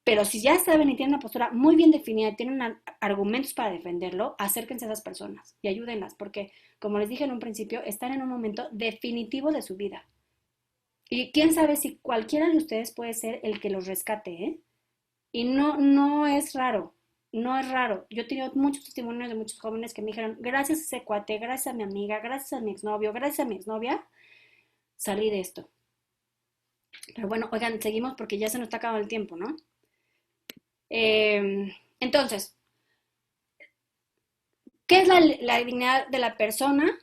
Pero si ya saben y tienen una postura muy bien definida y tienen argumentos para defenderlo, acérquense a esas personas y ayúdenlas, porque, como les dije en un principio, están en un momento definitivo de su vida. Y quién sabe si cualquiera de ustedes puede ser el que los rescate, ¿eh? Y no es raro, no es raro. Yo he tenido muchos testimonios de muchos jóvenes que me dijeron, gracias a ese cuate, gracias a mi amiga, gracias a mi exnovio, gracias a mi exnovia, salí de esto. Pero bueno, oigan, seguimos porque ya se nos está acabando el tiempo, ¿no? Entonces, ¿qué es la dignidad de la persona?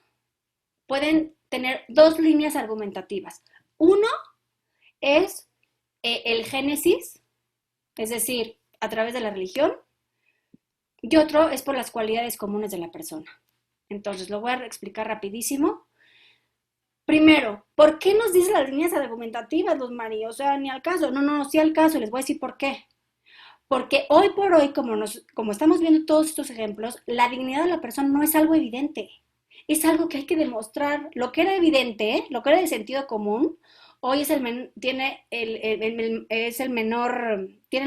Pueden tener dos líneas argumentativas. Uno es el génesis, es decir, a través de la religión y otro es por las cualidades comunes de la persona. Entonces, lo voy a explicar rapidísimo. Primero, ¿por qué nos dicen las líneas argumentativas, los Mari? O sea, ni al caso. No, sí al caso, les voy a decir por qué. Porque hoy por hoy, como estamos viendo todos estos ejemplos, la dignidad de la persona no es algo evidente. Es algo que hay que demostrar. Lo que era evidente, lo que era de sentido común, hoy tiene el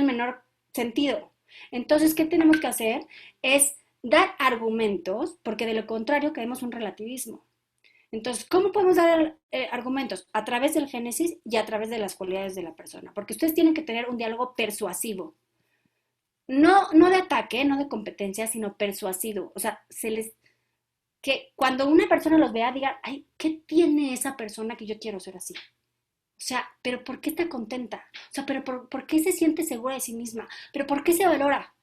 menor sentido. Entonces, ¿qué tenemos que hacer? Es dar argumentos, porque de lo contrario caemos en un relativismo. Entonces, ¿cómo podemos dar argumentos? A través del Génesis y a través de las cualidades de la persona, porque ustedes tienen que tener un diálogo persuasivo. No de ataque, no de competencia, sino persuasivo. O sea, que cuando una persona los vea, diga, ay, ¿qué tiene esa persona que yo quiero ser así? O sea, ¿pero por qué está contenta? O sea, ¿pero por qué se siente segura de sí misma? ¿Pero por qué se valora?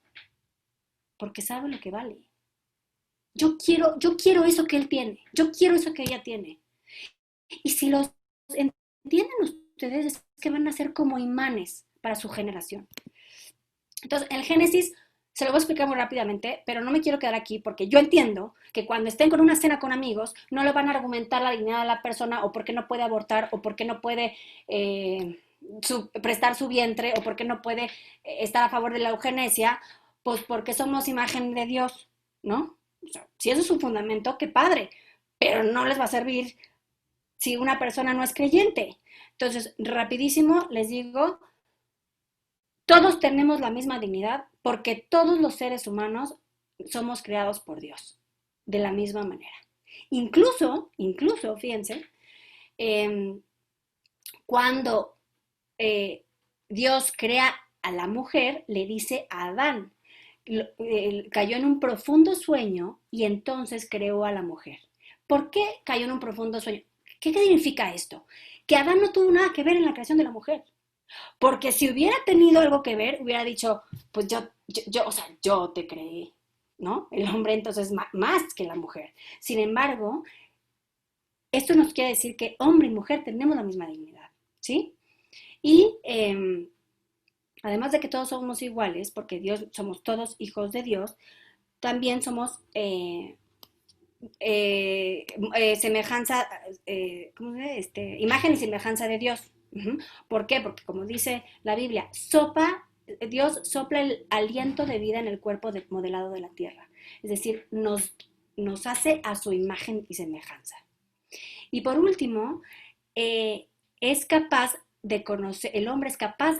Porque sabe lo que vale. Yo quiero eso que él tiene. Yo quiero eso que ella tiene. Y si los entienden ustedes, es que van a ser como imanes para su generación. Entonces, el Génesis se lo voy a explicar muy rápidamente, pero no me quiero quedar aquí porque yo entiendo que cuando estén con una cena con amigos, no le van a argumentar la dignidad de la persona o por qué no puede abortar o por qué no puede prestar su vientre o por qué no puede estar a favor de la eugenesia, pues porque somos imagen de Dios, ¿no? O sea, si eso es un fundamento, qué padre, pero no les va a servir si una persona no es creyente. Entonces, rapidísimo les digo, todos tenemos la misma dignidad porque todos los seres humanos somos creados por Dios de la misma manera. Incluso, fíjense, cuando Dios crea a la mujer, le dice a Adán, cayó en un profundo sueño y entonces creó a la mujer. ¿Por qué cayó en un profundo sueño? ¿Qué significa esto? Que Adán no tuvo nada que ver en la creación de la mujer. Porque si hubiera tenido algo que ver, hubiera dicho, pues yo te creé, ¿no? El hombre entonces más que la mujer. Sin embargo, esto nos quiere decir que hombre y mujer tenemos la misma dignidad, ¿sí? Y además de que todos somos iguales, porque Dios somos todos hijos de Dios, también somos semejanza, imagen y semejanza de Dios. ¿Por qué? Porque como dice la Biblia, Dios sopla el aliento de vida en el cuerpo modelado de la tierra. Es decir, nos hace a su imagen y semejanza. Y por último, el hombre es capaz de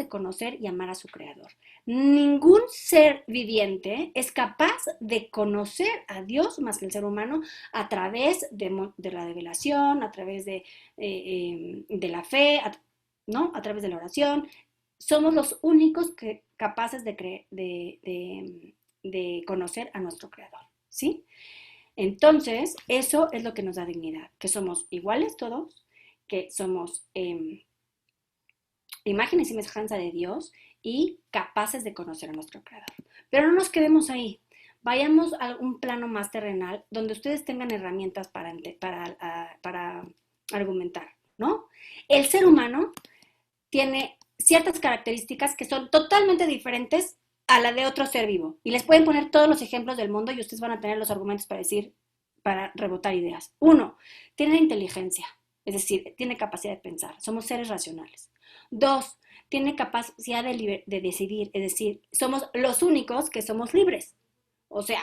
conocer y amar a su creador. Ningún ser viviente es capaz de conocer a Dios más que el ser humano a través de la revelación, a través de la fe, ¿no? A través de la oración. Somos los únicos capaces de conocer a nuestro creador, ¿sí? Entonces, eso es lo que nos da dignidad, que somos iguales todos, que somos imagen y semejanza de Dios y capaces de conocer a nuestro creador. Pero no nos quedemos ahí. Vayamos a un plano más terrenal donde ustedes tengan herramientas para argumentar, ¿no? El ser humano tiene ciertas características que son totalmente diferentes a la de otro ser vivo. Y les pueden poner todos los ejemplos del mundo y ustedes van a tener los argumentos para rebotar ideas. 1, tiene inteligencia, es decir, tiene capacidad de pensar. Somos seres racionales. 2, tiene capacidad de decidir, es decir, somos los únicos que somos libres. O sea,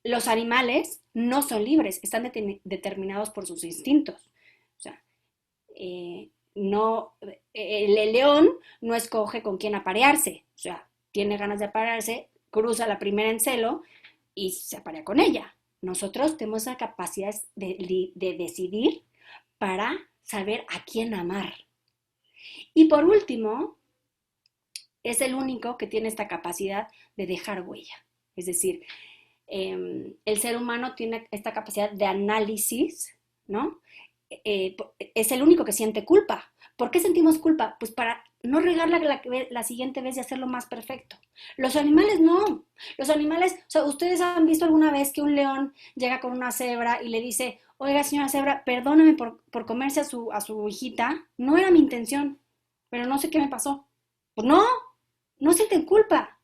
los animales no son libres, están determinados por sus instintos. O sea, el león no escoge con quién aparearse, o sea, tiene ganas de aparearse, cruza la primera en celo y se aparea con ella. Nosotros tenemos la capacidad de decidir para saber a quién amar. Y por último, es el único que tiene esta capacidad de dejar huella. Es decir, el ser humano tiene esta capacidad de análisis, ¿no? Es el único que siente culpa. ¿Por qué sentimos culpa? Pues para no regarla la siguiente vez y hacerlo más perfecto. Los animales no. Los animales, o sea, ¿ustedes han visto alguna vez que un león llega con una cebra y le dice, oiga, señora cebra, perdóneme por comerse a su hijita? No era mi intención, pero no sé qué me pasó. Pues no sienten culpa.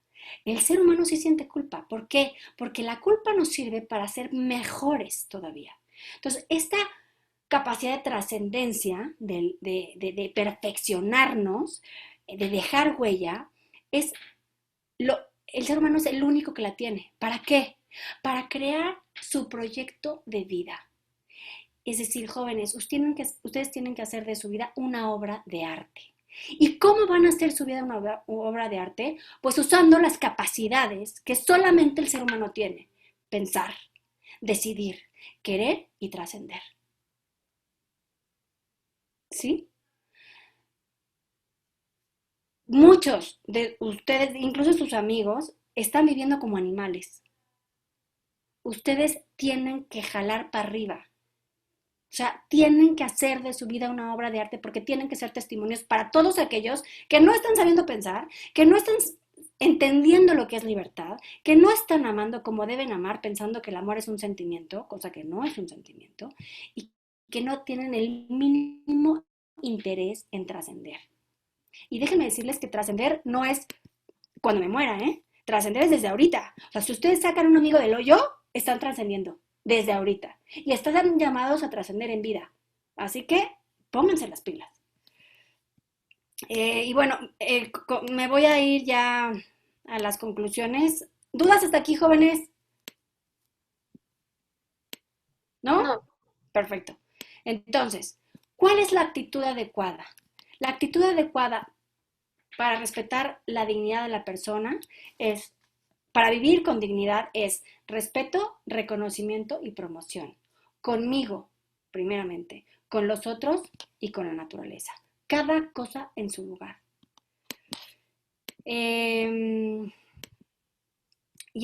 El ser humano sí siente culpa. ¿Por qué? Porque la culpa nos sirve para ser mejores todavía. Entonces, esta capacidad de trascendencia, de perfeccionarnos, de dejar huella, el ser humano es el único que la tiene. ¿Para qué? Para crear su proyecto de vida. Es decir, jóvenes, ustedes tienen que hacer de su vida una obra de arte. ¿Y cómo van a hacer su vida una obra de arte? Pues usando las capacidades que solamente el ser humano tiene. Pensar, decidir, querer y trascender. ¿Sí? Muchos de ustedes, incluso sus amigos, están viviendo como animales. Ustedes tienen que jalar para arriba. O sea, tienen que hacer de su vida una obra de arte porque tienen que ser testimonios para todos aquellos que no están sabiendo pensar, que no están entendiendo lo que es libertad, que no están amando como deben amar pensando que el amor es un sentimiento, cosa que no es un sentimiento, y que no tienen el mínimo interés en trascender. Y déjenme decirles que trascender no es cuando me muera, ¿eh? Trascender es desde ahorita. O sea, si ustedes sacan a un amigo del hoyo, están trascendiendo desde ahorita. Y están llamados a trascender en vida. Así que pónganse las pilas. Y bueno, me voy a ir ya a las conclusiones. ¿Dudas hasta aquí, jóvenes? ¿No? No. Perfecto. Entonces, ¿cuál es la actitud adecuada? La actitud adecuada para respetar la dignidad de la persona para vivir con dignidad es respeto, reconocimiento y promoción. Conmigo, primeramente, con los otros y con la naturaleza. Cada cosa en su lugar. Y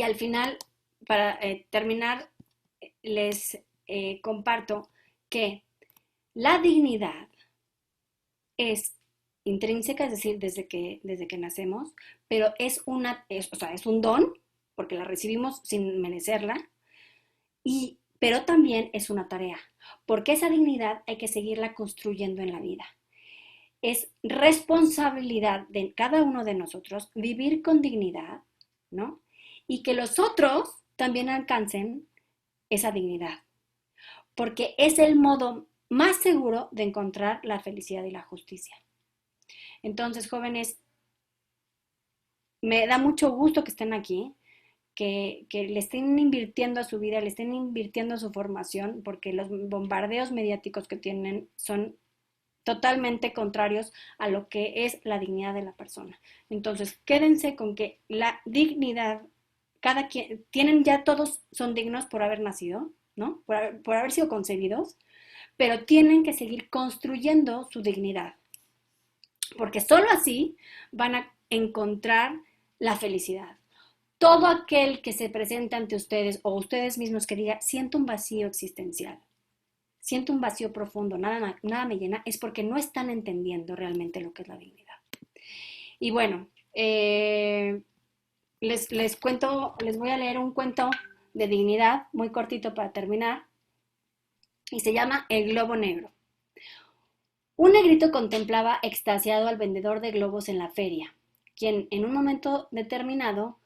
al final, para terminar, les comparto que la dignidad es intrínseca, es decir, desde que nacemos, pero es un don, porque la recibimos sin merecerla, pero también es una tarea, porque esa dignidad hay que seguirla construyendo en la vida. Es responsabilidad de cada uno de nosotros vivir con dignidad, ¿no? Y que los otros también alcancen esa dignidad, porque es el modo más seguro de encontrar la felicidad y la justicia. Entonces, jóvenes, me da mucho gusto que estén aquí, que le estén invirtiendo a su vida, le estén invirtiendo a su formación, porque los bombardeos mediáticos que tienen son totalmente contrarios a lo que es la dignidad de la persona. Entonces, quédense con que la dignidad, cada quien, todos son dignos por haber nacido, ¿no? Por haber sido concebidos, pero tienen que seguir construyendo su dignidad, porque solo así van a encontrar la felicidad. Todo aquel que se presente ante ustedes o ustedes mismos que diga, siento un vacío existencial, siento un vacío profundo, nada me llena, es porque no están entendiendo realmente lo que es la dignidad. Y bueno, les voy a leer un cuento de dignidad, muy cortito para terminar, y se llama El globo negro. Un negrito contemplaba extasiado al vendedor de globos en la feria, quien en un momento determinado